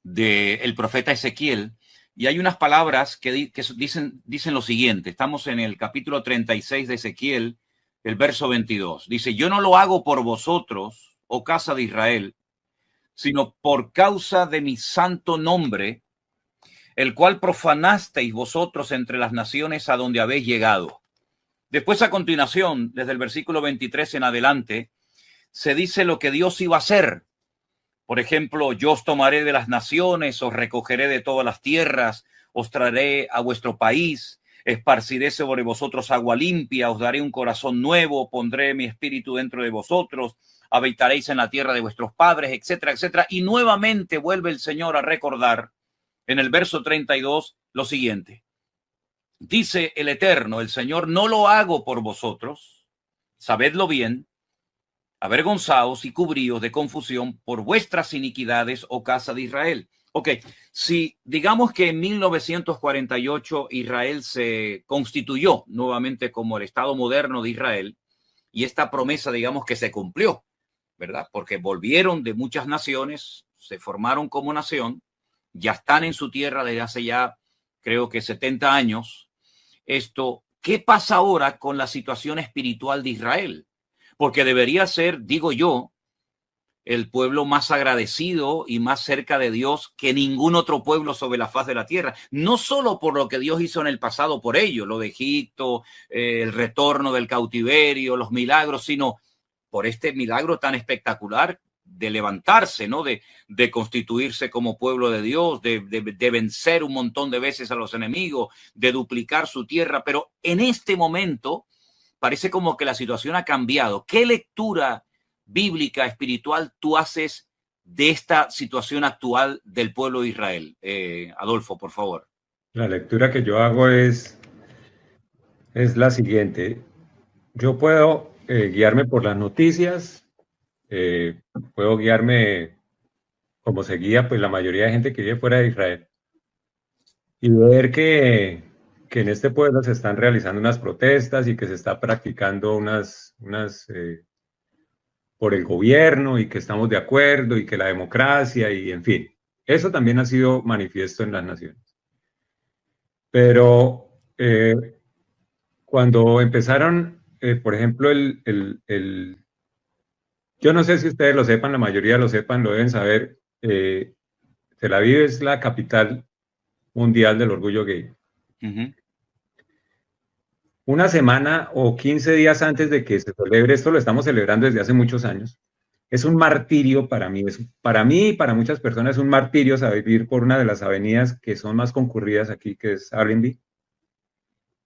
del profeta Ezequiel, y hay unas palabras que dicen lo siguiente. Estamos en el capítulo 36 de Ezequiel, el verso 22. Dice, yo no lo hago por vosotros, oh casa de Israel, sino por causa de mi santo nombre, el cual profanasteis vosotros entre las naciones a donde habéis llegado. Después, a continuación, desde el versículo 23 en adelante, se dice lo que Dios iba a hacer. Por ejemplo, yo os tomaré de las naciones, os recogeré de todas las tierras, os traeré a vuestro país, esparciré sobre vosotros agua limpia, os daré un corazón nuevo, pondré mi espíritu dentro de vosotros, habitaréis en la tierra de vuestros padres, etcétera, etcétera. Y nuevamente vuelve el Señor a recordar en el verso 32 lo siguiente. Dice el Eterno, el Señor, no lo hago por vosotros, sabedlo bien, avergonzaos y cubríos de confusión por vuestras iniquidades, oh casa de Israel. Ok, si digamos que en 1948 Israel se constituyó nuevamente como el Estado moderno de Israel, y esta promesa, digamos que se cumplió, ¿verdad? Porque volvieron de muchas naciones, se formaron como nación, ya están en su tierra desde hace ya, creo que 70 años. ¿Qué pasa ahora con la situación espiritual de Israel? Porque debería ser, digo yo, el pueblo más agradecido y más cerca de Dios que ningún otro pueblo sobre la faz de la tierra. No solo por lo que Dios hizo en el pasado por ello, lo de Egipto, el retorno del cautiverio, los milagros, sino por este milagro tan espectacular de levantarse, ¿no? De constituirse como pueblo de Dios, de vencer un montón de veces a los enemigos, de duplicar su tierra. Pero en este momento parece como que la situación ha cambiado. ¿Qué lectura bíblica, espiritual tú haces de esta situación actual del pueblo de Israel? Adolfo, por favor. La lectura que yo hago es la siguiente. Yo puedo guiarme por las noticias, puedo guiarme como se guía pues la mayoría de gente que vive fuera de Israel y ver que en este pueblo se están realizando unas protestas y que se está practicando unas por el gobierno y que estamos de acuerdo y que la democracia y en fin, eso también ha sido manifiesto en las naciones. Pero cuando empezaron, por ejemplo, yo no sé si ustedes lo sepan, la mayoría lo sepan, lo deben saber, Tel Aviv es la capital mundial del orgullo gay. Uh-huh. Una semana o 15 días antes de que se celebre, esto lo estamos celebrando desde hace muchos años, es un martirio para mí, para mí y para muchas personas es un martirio saber vivir por una de las avenidas que son más concurridas aquí, que es Allenby,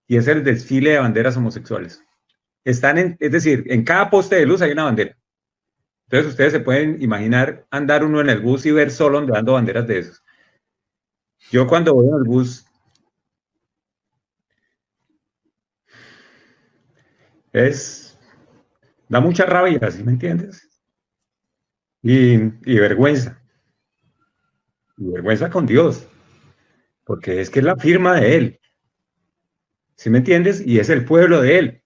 y es el desfile de banderas homosexuales. Es decir, en cada poste de luz hay una bandera. Entonces ustedes se pueden imaginar andar uno en el bus y ver solo ondeando banderas de esos. Yo cuando voy en el bus, da mucha rabia, ¿sí me entiendes? Y vergüenza. Y vergüenza con Dios, porque es que es la firma de Él. ¿Sí me entiendes? Y es el pueblo de Él.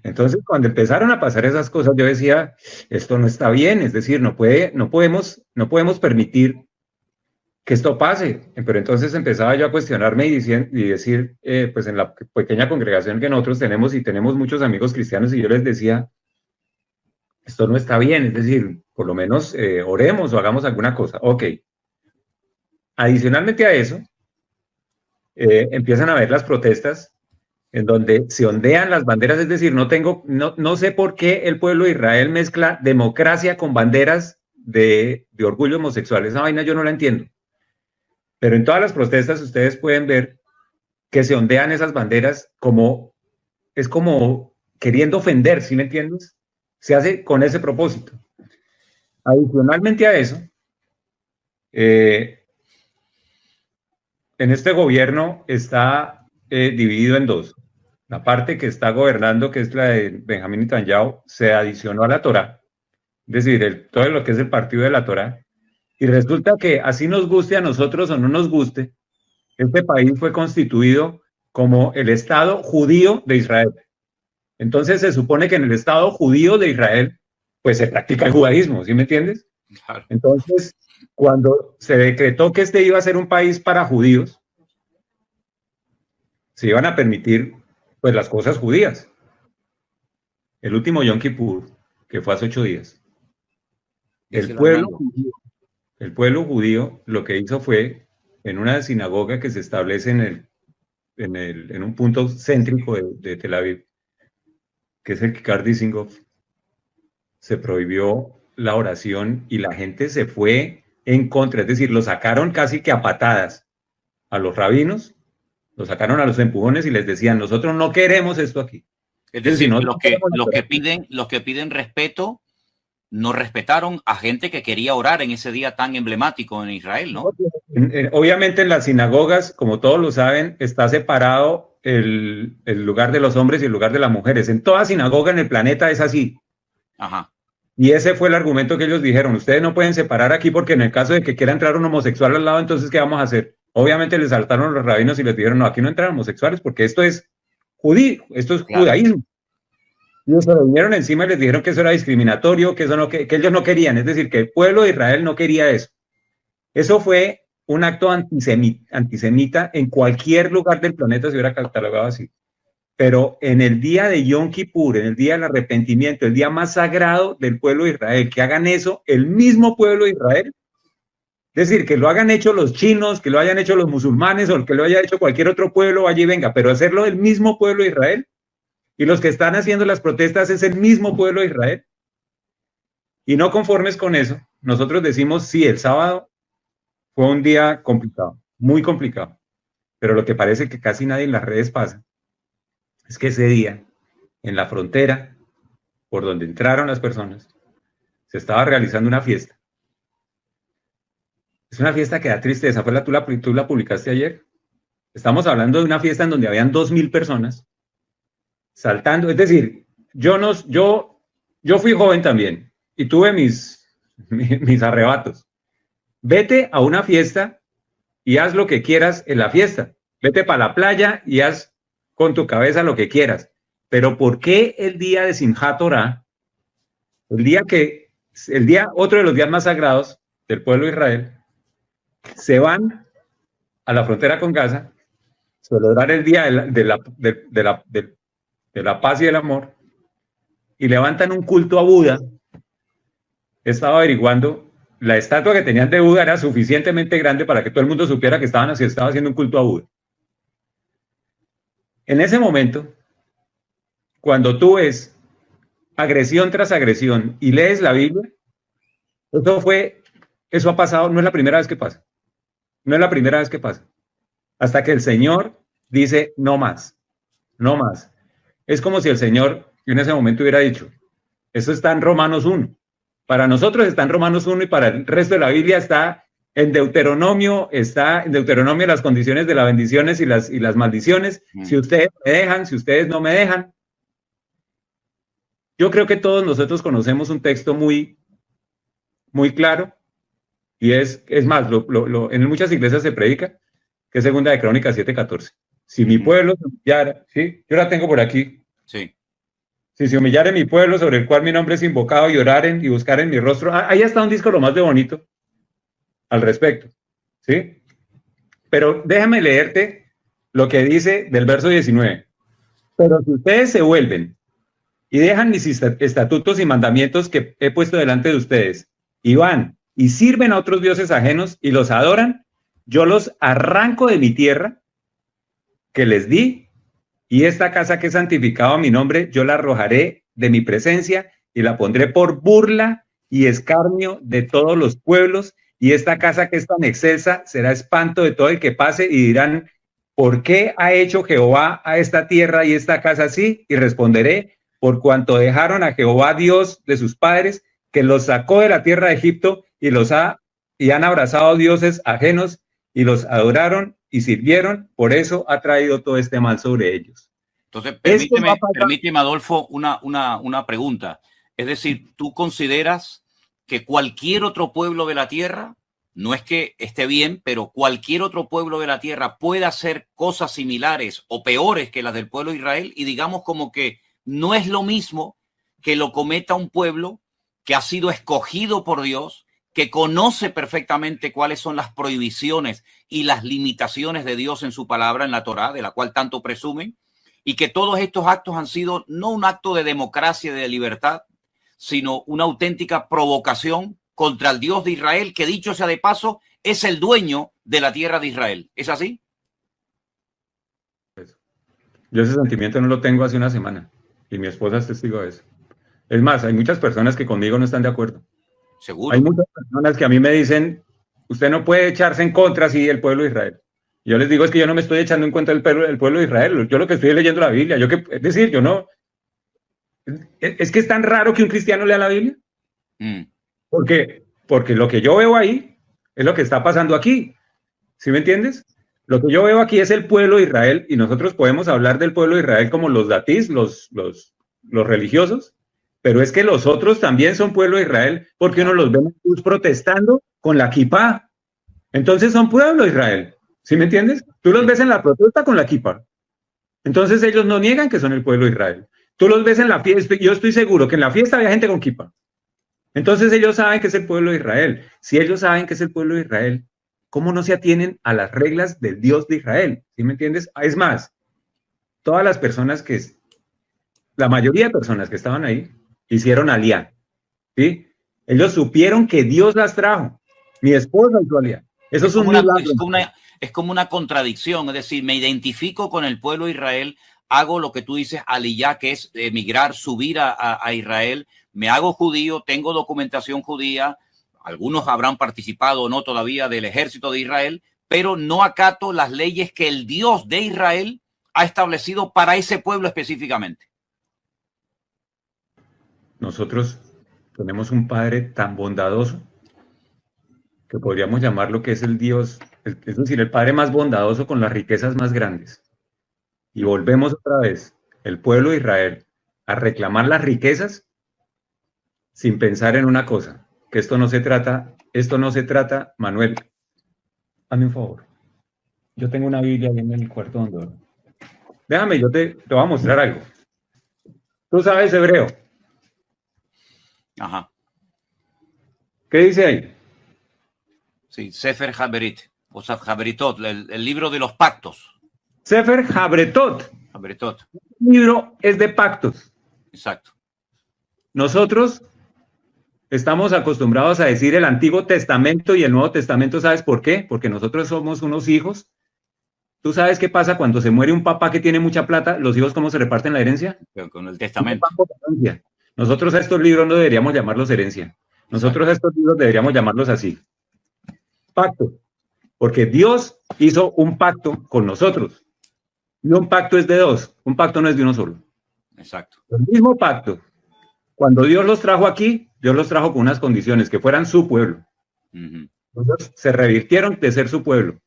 Entonces, cuando empezaron a pasar esas cosas, yo decía, esto no está bien, es decir, no podemos permitir que esto pase. Pero entonces empezaba yo a cuestionarme y decir, pues en la pequeña congregación que nosotros tenemos y tenemos muchos amigos cristianos, y yo les decía, esto no está bien, es decir, por lo menos oremos o hagamos alguna cosa. Ok. Adicionalmente a eso, empiezan a haber las protestas en donde se ondean las banderas, es decir, no sé por qué el pueblo de Israel mezcla democracia con banderas de orgullo homosexual. Esa vaina yo no la entiendo. Pero en todas las protestas ustedes pueden ver que se ondean esas banderas como queriendo ofender, ¿sí me entiendes? Se hace con ese propósito. Adicionalmente a eso, en este gobierno está dividido en dos. la parte que está gobernando, que es la de Benjamín Netanyahu, se adicionó a la Torá, es decir, todo lo que es el partido de la Torá, y resulta que así nos guste a nosotros o no nos guste, este país fue constituido como el Estado judío de Israel. Entonces se supone que en el Estado judío de Israel, pues se practica el judaísmo, ¿sí me entiendes? Claro. Entonces, cuando se decretó que este iba a ser un país para judíos, se iban a permitir pues las cosas judías. El último Yom Kippur, que fue hace 8 días, el pueblo judío lo que hizo fue, en una sinagoga que se establece en un punto céntrico de Tel Aviv, que es el Kikar Dizengoff, se prohibió la oración y la gente se fue en contra, es decir, lo sacaron casi que a patadas a los rabinos, lo sacaron a los empujones y les decían, nosotros no queremos esto aquí. Es decir, los que piden respeto no respetaron a gente que quería orar en ese día tan emblemático en Israel, ¿no? Obviamente en las sinagogas, como todos lo saben, está separado el lugar de los hombres y el lugar de las mujeres. En toda sinagoga en el planeta es así. Ajá. Y ese fue el argumento que ellos dijeron. Ustedes no pueden separar aquí porque en el caso de que quiera entrar un homosexual al lado, entonces ¿qué vamos a hacer? Obviamente les saltaron los rabinos y les dijeron, no, aquí no entran homosexuales porque esto es judío, esto es judaísmo. Y ellos se lo vinieron encima y les dijeron que eso era discriminatorio, que eso no, que ellos no querían. Es decir, que el pueblo de Israel no quería eso. Eso fue un acto antisemita en cualquier lugar del planeta se hubiera catalogado así. Pero en el día de Yom Kippur, en el día del arrepentimiento, el día más sagrado del pueblo de Israel, que hagan eso el mismo pueblo de Israel, es decir, que lo hagan hecho los chinos, que lo hayan hecho los musulmanes o que lo haya hecho cualquier otro pueblo, allí venga, pero hacerlo el mismo pueblo de Israel, y los que están haciendo las protestas es el mismo pueblo de Israel. Y no conformes con eso, nosotros decimos, sí, el sábado fue un día complicado, muy complicado, pero lo que parece que casi nadie en las redes pasa es que ese día, en la frontera, por donde entraron las personas, se estaba realizando una fiesta. Es una fiesta que da tristeza. ¿Tú la publicaste ayer? Estamos hablando de una fiesta en donde habían 2.000 personas saltando. Es decir, yo fui joven también y tuve mis arrebatos. Vete a una fiesta y haz lo que quieras en la fiesta. Vete para la playa y haz con tu cabeza lo que quieras. Pero ¿por qué el día de Simchat Torah, otro de los días más sagrados del pueblo de Israel, se van a la frontera con Gaza, celebrar el día de la paz y el amor, y levantan un culto a Buda? He estado averiguando, la estatua que tenían de Buda era suficientemente grande para que todo el mundo supiera que estaba haciendo un culto a Buda. En ese momento, cuando tú ves agresión tras agresión y lees la Biblia, eso ha pasado, no es la primera vez que pasa. No es la primera vez que pasa. Hasta que el Señor dice, no más, no más. Es como si el Señor en ese momento hubiera dicho, eso está en Romanos 1. Para nosotros está en Romanos 1 y para el resto de la Biblia está en Deuteronomio las condiciones de las bendiciones y las maldiciones. Si ustedes me dejan, si ustedes no me dejan. Yo creo que todos nosotros conocemos un texto muy, muy claro y es más, en muchas iglesias se predica, que es Segunda de Crónicas 7:14. Si mi pueblo se humillara, ¿sí? Yo la tengo por aquí. Sí. Si se humillare mi pueblo sobre el cual mi nombre es invocado y oraren y buscaren mi rostro. Ahí está un disco lo más de bonito al respecto, ¿sí? Pero déjame leerte lo que dice del verso 19. Pero si ustedes se vuelven y dejan mis estatutos y mandamientos que he puesto delante de ustedes y van y sirven a otros dioses ajenos y los adoran, yo los arranco de mi tierra que les di, y esta casa que he santificado a mi nombre, yo la arrojaré de mi presencia y la pondré por burla y escarnio de todos los pueblos, y esta casa que es tan excelsa será espanto de todo el que pase, y dirán, ¿por qué ha hecho Jehová a esta tierra y esta casa así? Y responderé, por cuanto dejaron a Jehová Dios de sus padres, que los sacó de la tierra de Egipto, y han abrazado dioses ajenos, y los adoraron y sirvieron, por eso ha traído todo este mal sobre ellos. Entonces, Esto va a pasar. permíteme, Adolfo, una pregunta. Es decir, ¿tú consideras que cualquier otro pueblo de la tierra, no es que esté bien, pero cualquier otro pueblo de la tierra puede hacer cosas similares o peores que las del pueblo de Israel? Y digamos como que no es lo mismo que lo cometa un pueblo que ha sido escogido por Dios, que conoce perfectamente cuáles son las prohibiciones y las limitaciones de Dios en su palabra, en la Torá, de la cual tanto presumen, y que todos estos actos han sido no un acto de democracia y de libertad, sino una auténtica provocación contra el Dios de Israel, que dicho sea de paso, es el dueño de la tierra de Israel. ¿Es así? Yo ese sentimiento no lo tengo hace una semana y mi esposa es testigo de eso. Es más, hay muchas personas que conmigo no están de acuerdo. Seguro. Hay muchas personas que a mí me dicen, usted no puede echarse en contra así del pueblo de Israel. Yo les digo, es que yo no me estoy echando en contra del pueblo de Israel. Yo lo que estoy leyendo la Biblia. Es decir, yo no... Es que es tan raro que un cristiano lea la Biblia. Porque lo que yo veo ahí es lo que está pasando aquí. ¿Sí me entiendes? Lo que yo veo aquí es el pueblo de Israel, y nosotros podemos hablar del pueblo de Israel como los datís, los religiosos, pero es que los otros también son pueblo de Israel, porque uno los ve protestando con la kipá. Entonces son pueblo de Israel. ¿Sí me entiendes? Tú los ves en la protesta con la kipá. Entonces ellos no niegan que son el pueblo de Israel. Tú los ves en la fiesta, yo estoy seguro que en la fiesta había gente con kipá. Entonces ellos saben que es el pueblo de Israel. Si ellos saben que es el pueblo de Israel, ¿cómo no se atienen a las reglas del Dios de Israel? ¿Sí me entiendes? Es más, todas las personas la mayoría de personas que estaban ahí, hicieron alía. ¿Sí? Ellos supieron que Dios las trajo. Mi esposa hizo alía. Eso es un milagro. Es como una contradicción, es decir, me identifico con el pueblo de Israel, hago lo que tú dices, aliyá, que es emigrar, subir a Israel, me hago judío, tengo documentación judía, algunos habrán participado o no todavía del ejército de Israel, pero no acato las leyes que el Dios de Israel ha establecido para ese pueblo específicamente. Nosotros tenemos un Padre tan bondadoso que podríamos llamarlo que es el Dios, es decir, el Padre más bondadoso con las riquezas más grandes. Y volvemos otra vez, el pueblo de Israel, a reclamar las riquezas sin pensar en una cosa, que esto no se trata, Manuel, hazme un favor. Yo tengo una Biblia ahí en el cuarto donde duermo. Déjame, yo te voy a mostrar algo. Tú sabes hebreo. Ajá. ¿Qué dice ahí? Sí, Sefer Haberit, o sea, Haberitot, el libro de los pactos. Sefer Habretot. Haberitot. El libro es de pactos. Exacto. Nosotros estamos acostumbrados a decir el Antiguo Testamento y el Nuevo Testamento. ¿Sabes por qué? Porque nosotros somos unos hijos. ¿Tú sabes qué pasa cuando se muere un papá que tiene mucha plata? ¿Los hijos cómo se reparten la herencia? Pero con el testamento. Nosotros a estos libros no deberíamos llamarlos herencia. Nosotros a estos libros deberíamos llamarlos así. Pacto. Porque Dios hizo un pacto con nosotros. Y un pacto es de dos. Un pacto no es de uno solo. Exacto. El mismo pacto. Cuando Dios los trajo aquí, Dios los trajo con unas condiciones, que fueran su pueblo. Ellos se revirtieron de ser su pueblo.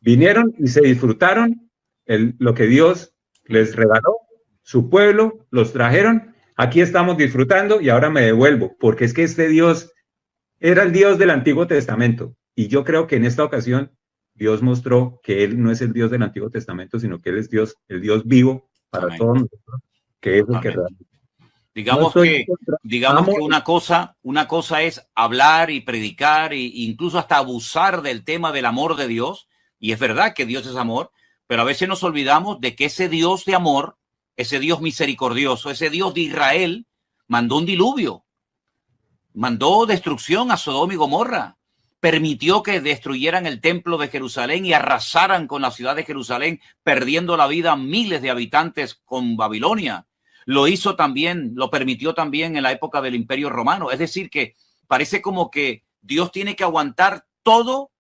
Vinieron y se disfrutaron lo que Dios les regaló, su pueblo, los trajeron. Aquí estamos disfrutando y ahora me devuelvo, porque es que este Dios era el Dios del Antiguo Testamento. Y yo creo que en esta ocasión Dios mostró que Él no es el Dios del Antiguo Testamento, sino que Él es Dios, el Dios vivo para Amén. todos nosotros, que es el que realmente. Digamos que una cosa es hablar y predicar e incluso hasta abusar del tema del amor de Dios. Y es verdad que Dios es amor, pero a veces nos olvidamos de que ese Dios de amor, ese Dios misericordioso, ese Dios de Israel, mandó un diluvio, mandó destrucción a Sodoma y Gomorra, permitió que destruyeran el templo de Jerusalén y arrasaran con la ciudad de Jerusalén, perdiendo la vida miles de habitantes con Babilonia. Lo hizo también, lo permitió también en la época del Imperio Romano. Es decir, que parece como que Dios tiene que aguantar todo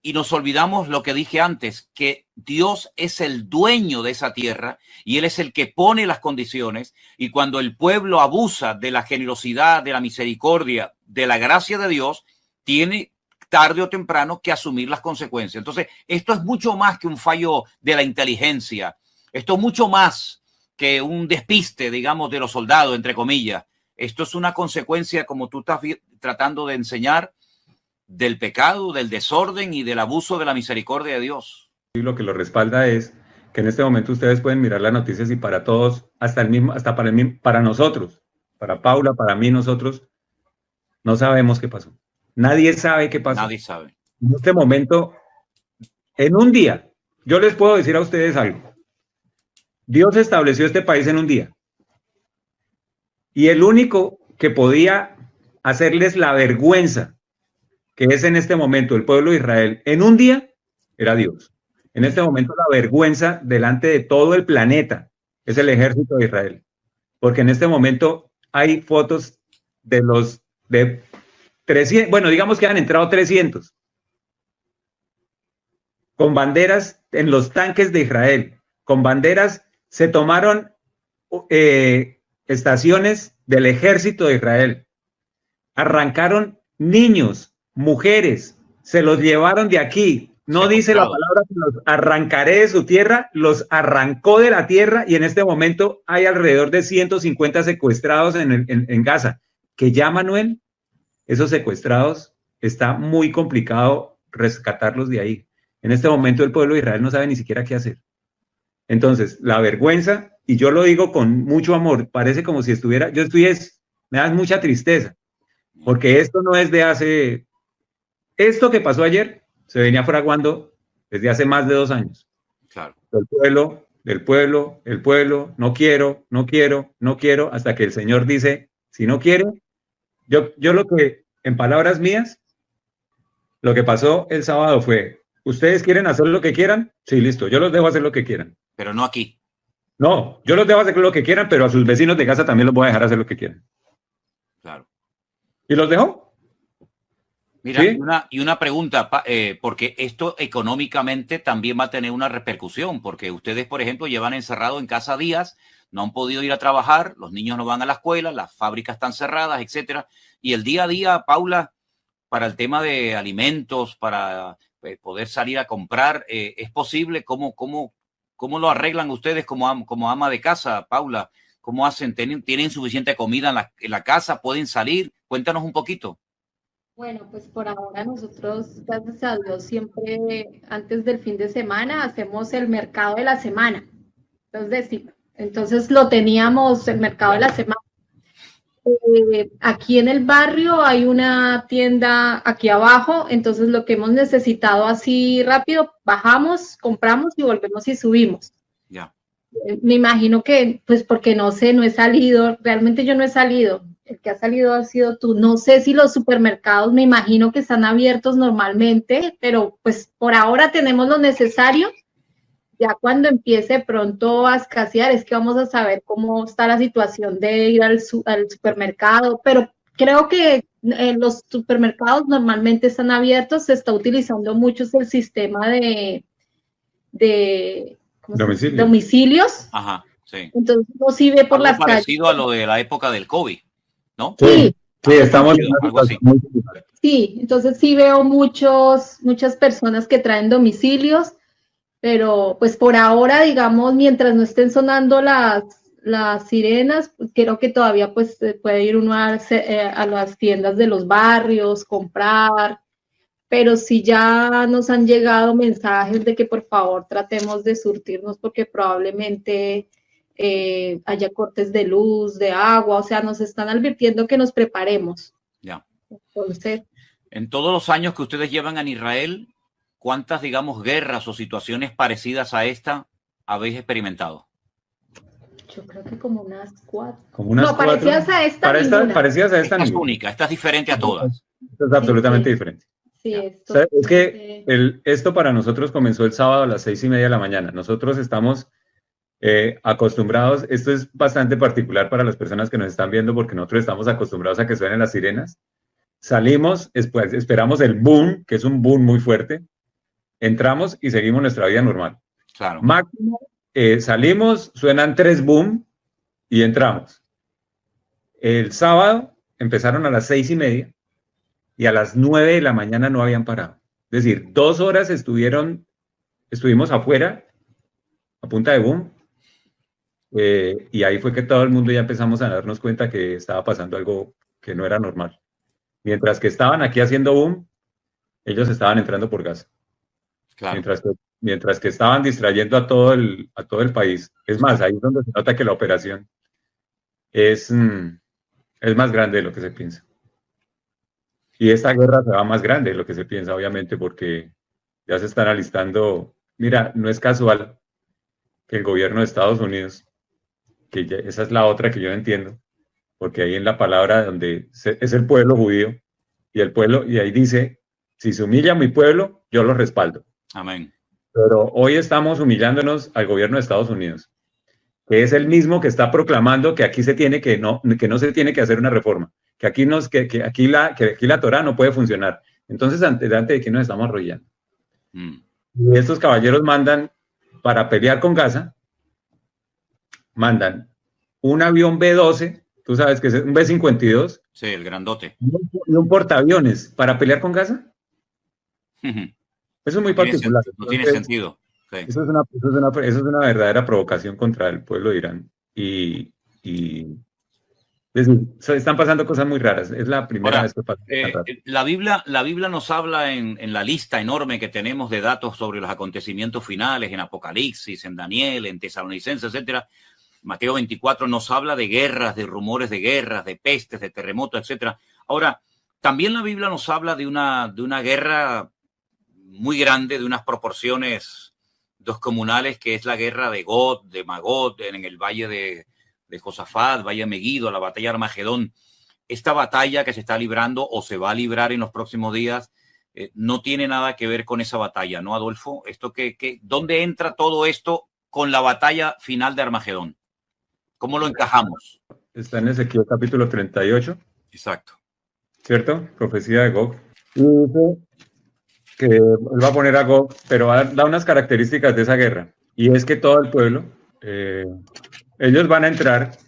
y nos olvidamos lo que dije antes, que Dios es el dueño de esa tierra y Él es el que pone las condiciones. Y cuando el pueblo abusa de la generosidad, de la misericordia, de la gracia de Dios, tiene tarde o temprano que asumir las consecuencias. Entonces, esto es mucho más que un fallo de la inteligencia. Esto es mucho más que un despiste, digamos, de los soldados, entre comillas. Esto es una consecuencia, como tú estás tratando de enseñar, del pecado, del desorden y del abuso de la misericordia de Dios. Y lo que lo respalda es que en este momento ustedes pueden mirar las noticias y para todos, hasta para nosotros, para Paula, para mí, nosotros, no sabemos qué pasó. Nadie sabe qué pasó. Nadie sabe. En este momento, en un día, yo les puedo decir a ustedes algo. Dios estableció este país en un día. Y el único que podía hacerles la vergüenza, que es en este momento el pueblo de Israel, en un día, era Dios. En este momento la vergüenza delante de todo el planeta es el ejército de Israel. Porque en este momento hay fotos de 300, bueno, digamos que han entrado 300, con banderas en los tanques de Israel, con banderas, se tomaron estaciones del ejército de Israel, arrancaron niños, mujeres, se los llevaron de aquí. No dice la palabra que los arrancaré de su tierra, los arrancó de la tierra y en este momento hay alrededor de 150 secuestrados en Gaza. Que ya, Manuel, esos secuestrados, está muy complicado rescatarlos de ahí. En este momento el pueblo de Israel no sabe ni siquiera qué hacer. Entonces, la vergüenza, y yo lo digo con mucho amor, parece como si estuviera, me da mucha tristeza, porque esto no es de hace, esto que pasó ayer, se venía fraguando desde hace más de 2 años. Claro. El pueblo, no quiero, hasta que el Señor dice, si no quiere, yo lo que, en palabras mías, lo que pasó el sábado fue, ¿ustedes quieren hacer lo que quieran? Sí, listo, yo los dejo hacer lo que quieran. Pero no aquí. No, yo los dejo hacer lo que quieran, pero a sus vecinos de casa también los voy a dejar hacer lo que quieran. Claro. ¿Y los dejó? Mira, ¿Sí? una pregunta, porque esto económicamente también va a tener una repercusión, porque ustedes, por ejemplo, llevan encerrado en casa días, no han podido ir a trabajar, los niños no van a la escuela, las fábricas están cerradas, etcétera. Y el día a día, Paula, para el tema de alimentos, para poder salir a comprar, ¿es posible? ¿Cómo lo arreglan ustedes como ama de casa, Paula? ¿Cómo hacen? ¿Tienen suficiente comida en la casa? ¿Pueden salir? Cuéntanos un poquito. Bueno, pues por ahora nosotros, gracias a Dios, siempre antes del fin de semana hacemos el mercado de la semana. Entonces lo teníamos, el mercado de la semana. Aquí en el barrio hay una tienda aquí abajo, entonces lo que hemos necesitado así rápido, bajamos, compramos y volvemos y subimos. Ya. Me imagino que, pues porque no sé, no he salido, realmente yo no he salido. El que ha salido ha sido tú. No sé si los supermercados, me imagino que están abiertos normalmente, pero pues por ahora tenemos lo necesario. Ya cuando empiece pronto a escasear es que vamos a saber cómo está la situación de ir al supermercado, pero creo que los supermercados normalmente están abiertos, se está utilizando mucho el sistema de domicilios. Ajá, sí. Entonces uno sí ve por las calles. Parecido a lo de la época del COVID, ¿no? Sí, estamos en algo así. Sí, entonces sí veo muchas personas que traen domicilios, pero pues por ahora, digamos, mientras no estén sonando las sirenas, pues, creo que todavía pues puede ir uno a las tiendas de los barrios, comprar, pero sí ya nos han llegado mensajes de que por favor tratemos de surtirnos porque probablemente haya cortes de luz, de agua, o sea, nos están advirtiendo que nos preparemos. Ya. Entonces, en todos los años que ustedes llevan en Israel, ¿cuántas, digamos, guerras o situaciones parecidas a esta habéis experimentado? Yo creo que como unas 4. No, parecidas a esta ninguna. Parecidas a esta es única, esta es diferente a todas. Esta es absolutamente diferente. Sí, o sea, es que esto para nosotros comenzó el sábado a las 6:30 de la mañana. Nosotros estamos acostumbrados, esto es bastante particular para las personas que nos están viendo porque nosotros estamos acostumbrados a que suenen las sirenas. Salimos, después esperamos el boom, que es un boom muy fuerte, entramos y seguimos nuestra vida normal. Claro. Máximo, salimos, suenan 3 boom y entramos. El sábado empezaron a las 6:30 y a las 9 de la mañana no habían parado. Es decir, 2 horas estuvimos afuera a punta de boom y ahí fue que todo el mundo ya empezamos a darnos cuenta que estaba pasando algo que no era normal. Mientras que estaban aquí haciendo boom, ellos estaban entrando por Gaza. Claro. Mientras que estaban distrayendo a todo el país. Es más, ahí es donde se nota que la operación es más grande de lo que se piensa. Y esta guerra se va más grande de lo que se piensa, obviamente, porque ya se están alistando. Mira, no es casual que el gobierno de Estados Unidos, esa es la otra que yo no entiendo, porque ahí en la palabra donde es el pueblo judío, y ahí dice, si se humilla a mi pueblo, yo lo respaldo. Amén. Pero hoy estamos humillándonos al gobierno de Estados Unidos, que es el mismo que está proclamando que aquí no se tiene que hacer una reforma, que aquí la Torá no puede funcionar. Entonces, delante de quién nos estamos arrollando. Y estos caballeros mandan, para pelear con Gaza, mandan un avión B-12, tú sabes que es un B-52. Sí, el grandote. Y un portaaviones para pelear con Gaza. Eso es muy particular. No tiene sentido. Sí. Eso es una verdadera provocación contra el pueblo de Irán. Es decir, están pasando cosas muy raras. Es la primera vez que pasa. La Biblia nos habla en la lista enorme que tenemos de datos sobre los acontecimientos finales, en Apocalipsis, en Daniel, en Tesalonicenses, etcétera. Mateo 24 nos habla de guerras, de rumores de guerras, de pestes, de terremotos, etcétera. Ahora, también la Biblia nos habla de una guerra muy grande, de unas proporciones descomunales, que es la guerra de Gog, de Magog, en el valle de Josafat, valle Meguido, la batalla de Armagedón. Esta batalla que se está librando o se va a librar en los próximos días no tiene nada que ver con esa batalla, ¿no, Adolfo? ¿Dónde entra todo esto con la batalla final de Armagedón? ¿Cómo lo encajamos? Está en Ezequiel capítulo 38. Exacto. ¿Cierto? Profecía de Gog. Y dice que él va a poner a Gog, pero da unas características de esa guerra. Y es que todo el pueblo, ellos van a entrar.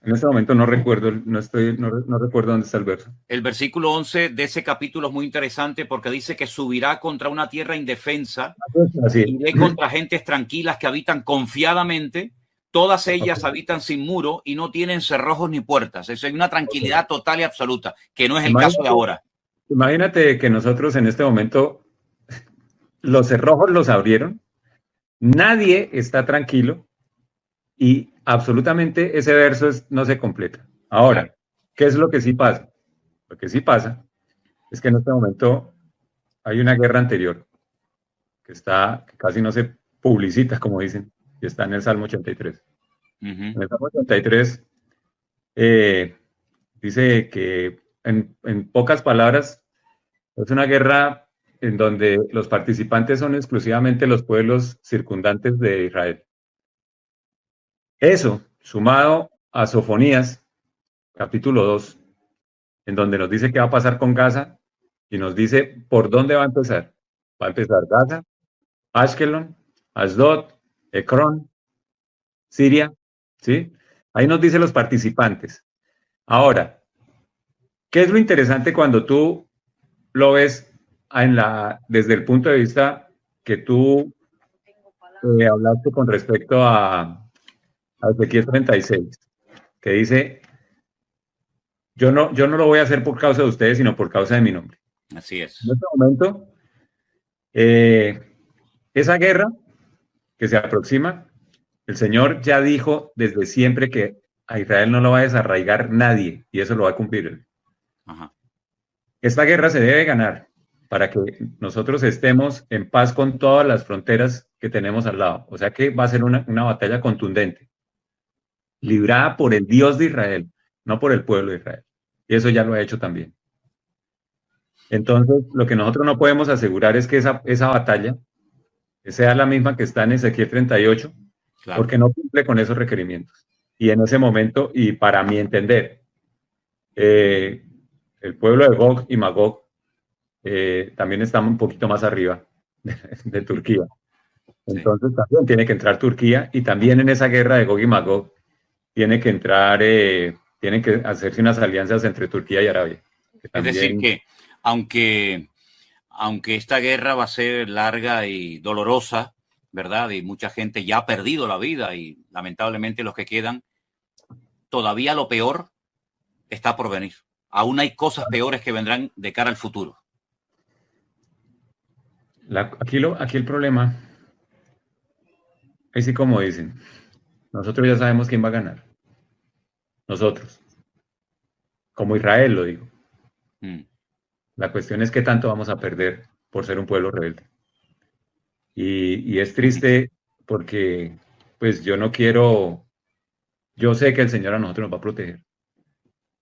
En este momento no recuerdo dónde está el verso. El versículo 11 de ese capítulo es muy interesante porque dice que subirá contra una tierra indefensa y ve contra gentes tranquilas que habitan confiadamente. Todas ellas habitan sin muro y no tienen cerrojos ni puertas. Eso es una tranquilidad total y absoluta, que no es el caso de ahora. Imagínate que nosotros en este momento los cerrojos los abrieron, nadie está tranquilo y absolutamente ese verso no se completa. Ahora, ¿qué es lo que sí pasa? Lo que sí pasa es que en este momento hay una guerra anterior que casi no se publicita, como dicen, y está en el Salmo 83. En el Salmo 83 dice que en pocas palabras es una guerra en donde los participantes son exclusivamente los pueblos circundantes de Israel. Eso, sumado a Sofonías, capítulo 2, en donde nos dice qué va a pasar con Gaza y nos dice por dónde va a empezar. Va a empezar Gaza, Ashkelon, Asdod, Ecrón, Siria, ¿sí? Ahí nos dice los participantes. Ahora, ¿qué es lo interesante cuando tú lo ves desde el punto de vista que tú hablaste con respecto a Ezequiel 36, que dice, yo no lo voy a hacer por causa de ustedes, sino por causa de mi nombre. Así es. En este momento, esa guerra que se aproxima, el Señor ya dijo desde siempre que a Israel no lo va a desarraigar nadie, y eso lo va a cumplir él. Ajá. Esta guerra se debe ganar para que nosotros estemos en paz con todas las fronteras que tenemos al lado. O sea que va a ser una batalla contundente, librada por el Dios de Israel, no por el pueblo de Israel. Y eso ya lo ha hecho también. Entonces, lo que nosotros no podemos asegurar es que esa batalla sea la misma que está en Ezequiel 38, claro, porque no cumple con esos requerimientos. Y en ese momento, y para mi entender, el pueblo de Gog y Magog también está un poquito más arriba de Turquía. Entonces, también tiene que entrar Turquía, y también en esa guerra de Gog y Magog tiene que entrar, tienen que hacerse unas alianzas entre Turquía y Arabia. Es decir, que aunque esta guerra va a ser larga y dolorosa, ¿verdad? Y mucha gente ya ha perdido la vida y lamentablemente los que quedan, todavía lo peor está por venir. Aún hay cosas peores que vendrán de cara al futuro. Aquí el problema es así como dicen, nosotros ya sabemos quién va a ganar. Nosotros, como Israel lo digo. Mm. La cuestión es qué tanto vamos a perder por ser un pueblo rebelde. Y es triste porque pues yo no quiero, yo sé que el Señor a nosotros nos va a proteger,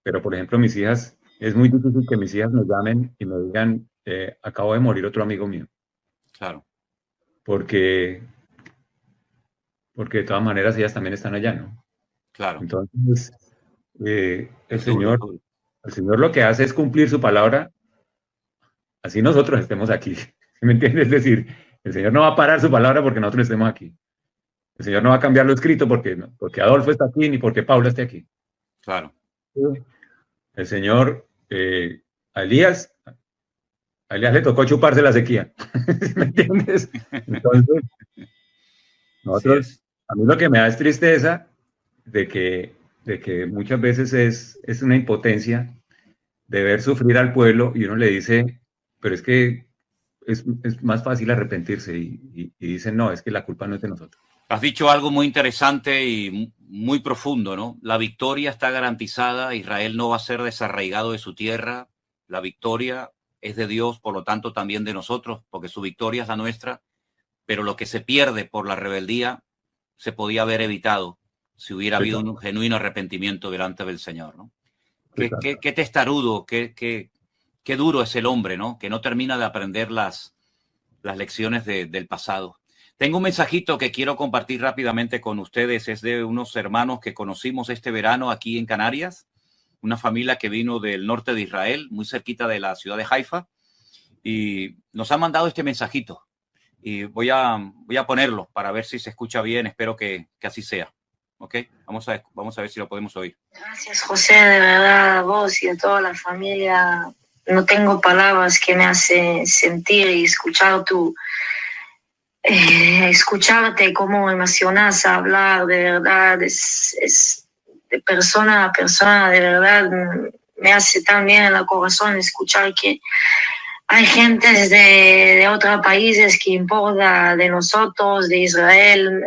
pero por ejemplo mis hijas, es muy difícil que mis hijas me llamen y me digan, acabo de morir otro amigo mío, Claro, porque, porque de todas maneras ellas también están allá, ¿no? claro. Entonces, Es duro, es duro. el Señor lo que hace es cumplir su palabra, así nosotros estemos aquí, ¿sí me entiendes? Es decir, el Señor no va a parar su palabra porque nosotros estemos aquí. El Señor no va a cambiar lo escrito porque Adolfo está aquí ni porque Paula esté aquí. Claro. El Señor, a Elías le tocó chuparse la sequía. ¿Me entiendes? Entonces, Así nosotros, es. a mí lo que me da es tristeza de que muchas veces es una impotencia de ver sufrir al pueblo y uno le dice, pero es que es más fácil arrepentirse y dicen, no, es que la culpa no es de nosotros. Has dicho algo muy interesante y muy profundo, ¿no? La victoria está garantizada, Israel no va a ser desarraigado de su tierra, la victoria es de Dios, por lo tanto también de nosotros, porque su victoria es la nuestra, pero lo que se pierde por la rebeldía se podía haber evitado si hubiera habido un genuino arrepentimiento delante del Señor, ¿no? Qué testarudo, qué duro es el hombre, ¿no? Que no termina de aprender las lecciones del pasado. Tengo un mensajito que quiero compartir rápidamente con ustedes. Es de unos hermanos que conocimos este verano aquí en Canarias, una familia que vino del norte de Israel, muy cerquita de la ciudad de Haifa, y nos han mandado este mensajito. Y voy a ponerlo para ver si se escucha bien. Espero que así sea. ¿Ok? Vamos a ver si lo podemos oír. Gracias, José, de verdad, a vos y a toda la familia. No tengo palabras que me hacen sentir y escuchar escucharte cómo emocionas a hablar, de verdad, es de persona a persona, de verdad, me hace tan bien en el corazón escuchar que hay gentes de otros países que importa de nosotros, de Israel.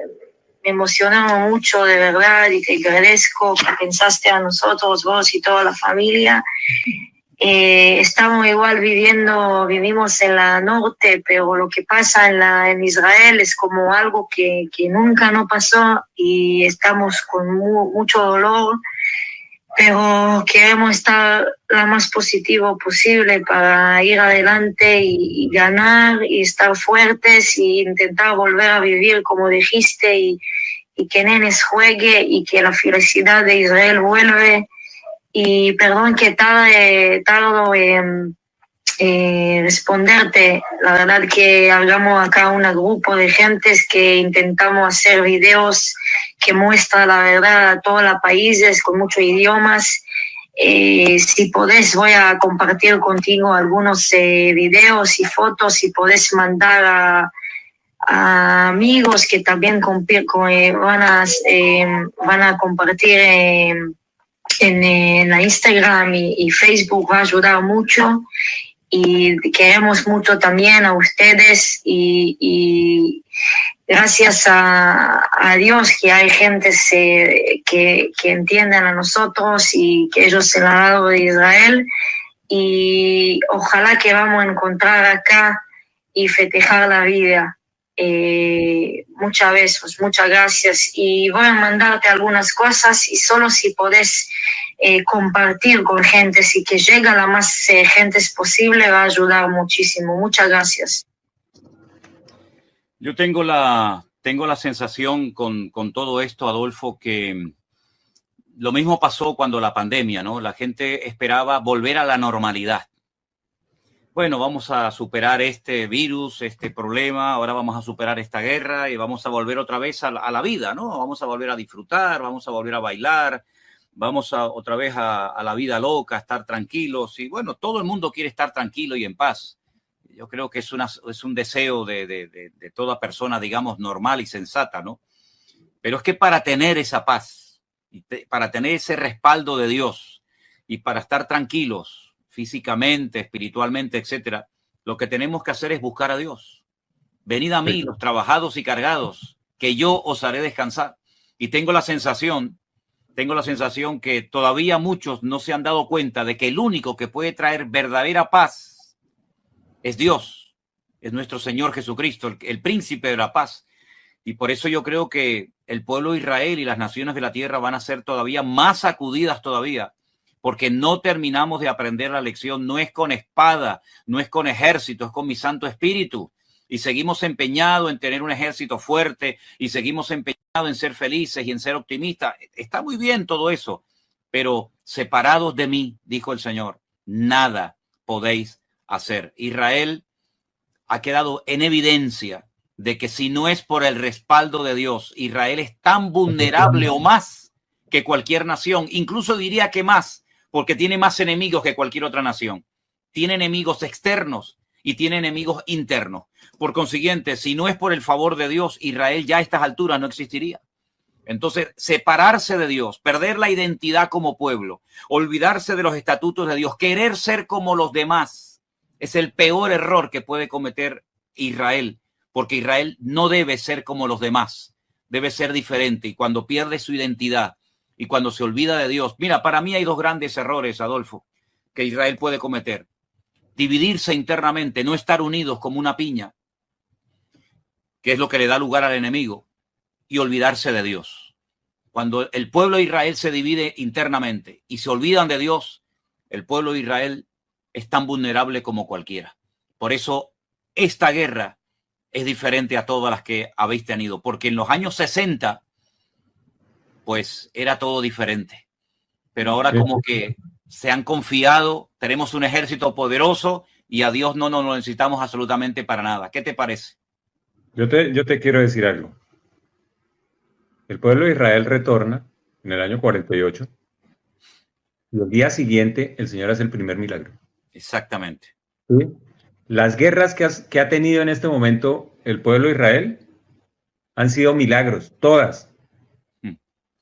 Me emocionamos mucho, de verdad, y te agradezco que pensaste a nosotros, vos y toda la familia. Estamos igual vivimos en la norte, pero lo que pasa en Israel es como algo que nunca no pasó y estamos con mucho dolor, pero queremos estar lo más positivo posible para ir adelante y ganar y estar fuertes y intentar volver a vivir como dijiste y que Nenes juegue y que la felicidad de Israel vuelve. Y perdón que tardo en responderte. La verdad que hablamos acá un grupo de gentes que intentamos hacer videos que muestran la verdad a todos los países con muchos idiomas. Si podés, voy a compartir contigo algunos videos y fotos. Si podés mandar a amigos que también van a compartir en la Instagram y Facebook, va a ayudar mucho. Y queremos mucho también a ustedes y gracias a Dios que hay gente que entienden a nosotros y que ellos se han dado de Israel y ojalá que vamos a encontrar acá y festejar la vida. Muchas veces, muchas gracias y voy a mandarte algunas cosas y solo si podés compartir con gente y que llegue a la más gente posible va a ayudar muchísimo. Muchas gracias. Yo tengo la sensación con todo esto, Adolfo, que lo mismo pasó cuando la pandemia, ¿no? La gente esperaba volver a la normalidad. Bueno, vamos a superar este virus, este problema, ahora vamos a superar esta guerra y vamos a volver otra vez a la vida, ¿no? Vamos a volver a disfrutar, vamos a volver a bailar, vamos otra vez a la vida loca, a estar tranquilos. Y bueno, todo el mundo quiere estar tranquilo y en paz. yo creo que es un deseo de toda persona, digamos, normal y sensata, ¿no? Pero es que para tener esa paz, para tener ese respaldo de Dios y para estar tranquilos físicamente, espiritualmente, etcétera, lo que tenemos que hacer es buscar a Dios. Venid a mí, los trabajados y cargados, que yo os haré descansar. Y tengo la sensación que todavía muchos no se han dado cuenta de que el único que puede traer verdadera paz es Dios, es nuestro Señor Jesucristo, el príncipe de la paz. Y por eso yo creo que el pueblo de Israel y las naciones de la tierra van a ser todavía más sacudidas todavía, porque no terminamos de aprender la lección. No es con espada, no es con ejército, es con mi Santo Espíritu. Y seguimos empeñados en tener un ejército fuerte y seguimos empeñados en ser felices y en ser optimistas. Está muy bien todo eso, pero separados de mí, dijo el Señor, nada podéis hacer. Israel ha quedado en evidencia de que si no es por el respaldo de Dios, Israel es tan vulnerable o más que cualquier nación, incluso diría que más, porque tiene más enemigos que cualquier otra nación. Tiene enemigos externos y tiene enemigos internos. Por consiguiente, si no es por el favor de Dios, Israel ya a estas alturas no existiría. Entonces, separarse de Dios, perder la identidad como pueblo, olvidarse de los estatutos de Dios, querer ser como los demás, es el peor error que puede cometer Israel, porque Israel no debe ser como los demás, debe ser diferente. Y cuando pierde su identidad y cuando se olvida de Dios, mira, para mí hay dos grandes errores, Adolfo, que Israel puede cometer. Dividirse internamente, no estar unidos como una piña, que es lo que le da lugar al enemigo, y olvidarse de Dios. Cuando el pueblo de Israel se divide internamente y se olvidan de Dios, el pueblo de Israel es tan vulnerable como cualquiera. Por eso esta guerra es diferente a todas las que habéis tenido, porque en los años 60, pues era todo diferente. Pero ahora como que se han confiado, tenemos un ejército poderoso y a Dios no nos lo necesitamos absolutamente para nada. ¿Qué te parece? Yo te quiero decir algo. El pueblo de Israel retorna en el año 48 y el día siguiente el Señor hace el primer milagro. Exactamente. ¿Sí? Las guerras que ha tenido en este momento el pueblo de Israel han sido milagros, todas.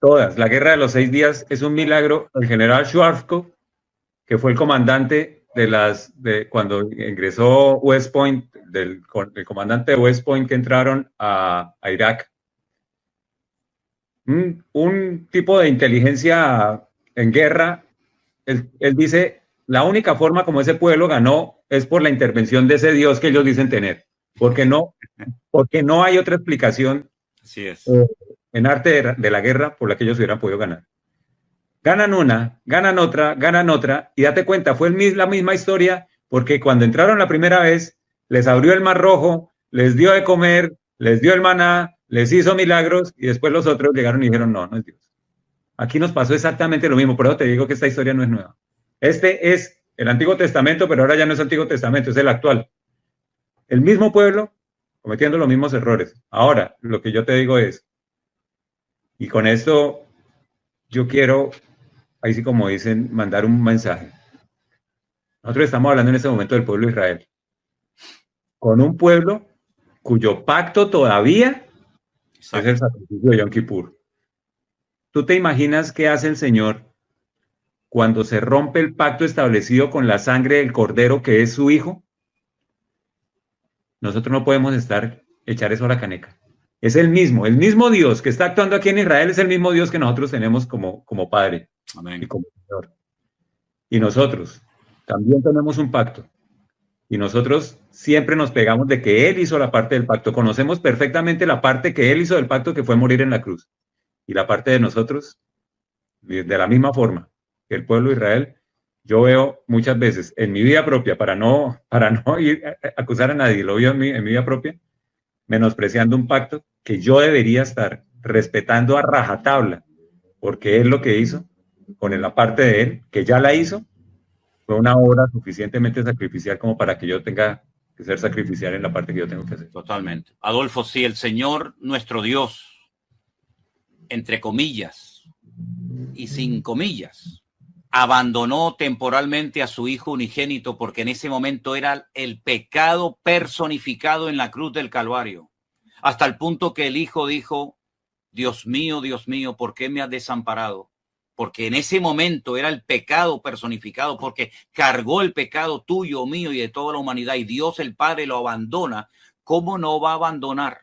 Todas. La guerra de los 6 días es un milagro. El general Schwarzkopf, que fue el comandante cuando ingresó West Point, el comandante de West Point que entraron a Irak. Un tipo de inteligencia en guerra, él dice, la única forma como ese pueblo ganó es por la intervención de ese Dios que ellos dicen tener, porque no hay otra explicación. Así es. En arte de la guerra por la que ellos hubieran podido ganar. Ganan una, ganan otra, y date cuenta, fue la misma historia, porque cuando entraron la primera vez, les abrió el Mar Rojo, les dio de comer, les dio el maná, les hizo milagros, y después los otros llegaron y dijeron, no es Dios. Aquí nos pasó exactamente lo mismo, por eso te digo que esta historia no es nueva. Este es el Antiguo Testamento, pero ahora ya no es Antiguo Testamento, es el actual. El mismo pueblo cometiendo los mismos errores. Ahora, lo que yo te digo es, y con esto yo quiero, ahí sí como dicen, mandar un mensaje. Nosotros estamos hablando en este momento del pueblo de Israel, con un pueblo cuyo pacto todavía es el sacrificio de Yom Kippur. ¿Tú te imaginas qué hace el Señor cuando se rompe el pacto establecido con la sangre del Cordero que es su Hijo? Nosotros no podemos echar eso a la caneca. Es el mismo Dios que está actuando aquí en Israel, es el mismo Dios que nosotros tenemos como Padre. Amén. Y como Señor. Y nosotros también tenemos un pacto. Y nosotros siempre nos pegamos de que Él hizo la parte del pacto. Conocemos perfectamente la parte que Él hizo del pacto, que fue morir en la cruz. Y la parte de nosotros, de la misma forma que el pueblo de Israel, yo veo muchas veces en mi vida propia, para no ir a acusar a nadie, lo veo en mi vida propia, menospreciando un pacto que yo debería estar respetando a rajatabla, porque Él lo que hizo, con la parte de Él, que ya la hizo, fue una obra suficientemente sacrificial como para que yo tenga que ser sacrificial en la parte que yo tengo que hacer. Totalmente. Adolfo, si el Señor, nuestro Dios, entre comillas y sin comillas, abandonó temporalmente a su hijo unigénito porque en ese momento era el pecado personificado en la cruz del Calvario, hasta el punto que el hijo dijo: Dios mío, ¿por qué me has desamparado? Porque en ese momento era el pecado personificado, porque cargó el pecado tuyo, mío y de toda la humanidad, y Dios el Padre lo abandona. ¿Cómo no va a abandonar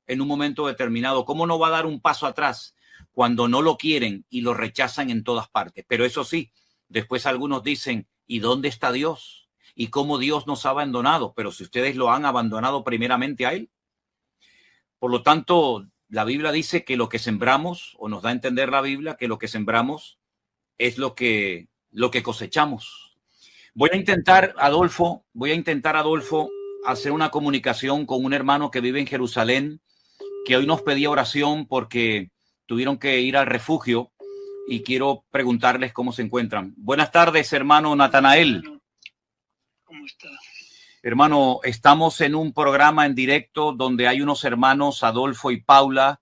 en un momento determinado? ¿Cómo no va a dar un paso atrás cuando no lo quieren y lo rechazan en todas partes? Pero eso sí, después algunos dicen: ¿y dónde está Dios? ¿Y cómo Dios nos ha abandonado? Pero si ustedes lo han abandonado primeramente a Él. Por lo tanto, la Biblia dice que lo que sembramos, o nos da a entender la Biblia, que lo que sembramos es lo que cosechamos. Voy a intentar, Adolfo, hacer una comunicación con un hermano que vive en Jerusalén, que hoy nos pedía oración porque tuvieron que ir al refugio, y quiero preguntarles cómo se encuentran. Buenas tardes, hermano Natanael. ¿Cómo está? Hermano, estamos en un programa en directo donde hay unos hermanos, Adolfo y Paula,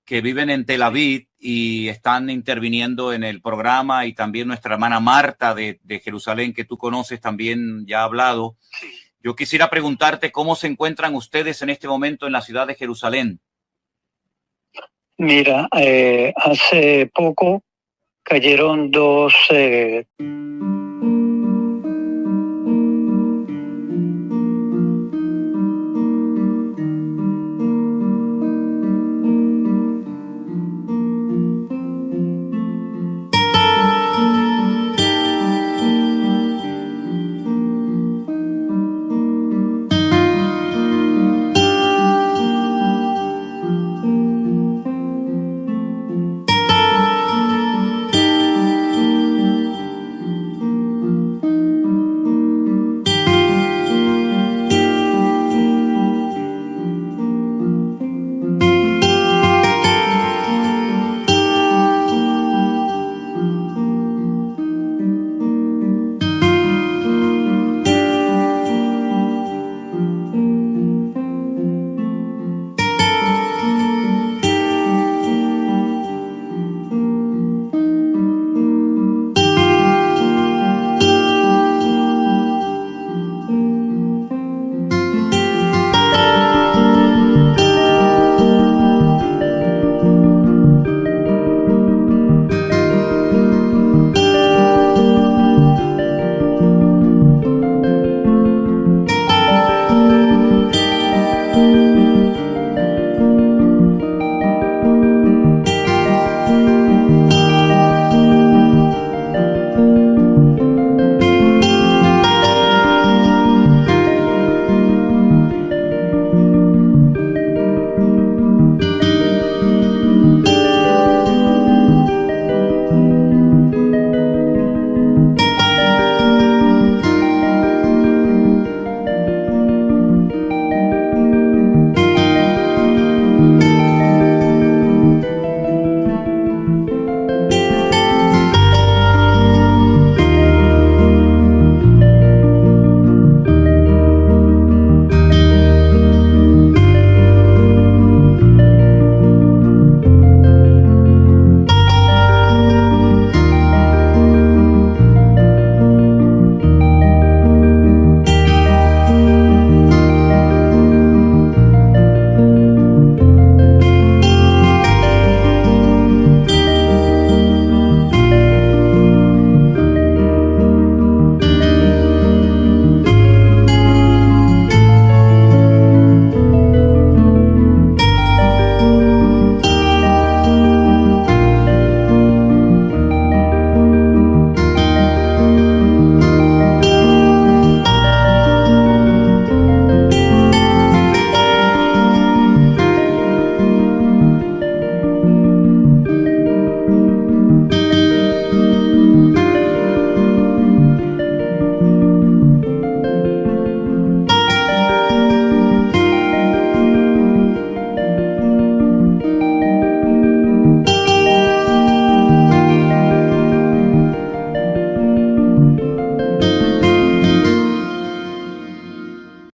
que viven en Tel Aviv y están interviniendo en el programa, y también nuestra hermana Marta de Jerusalén, que tú conoces, también ya ha hablado. Yo quisiera preguntarte cómo se encuentran ustedes en este momento en la ciudad de Jerusalén. Mira, hace poco cayeron dos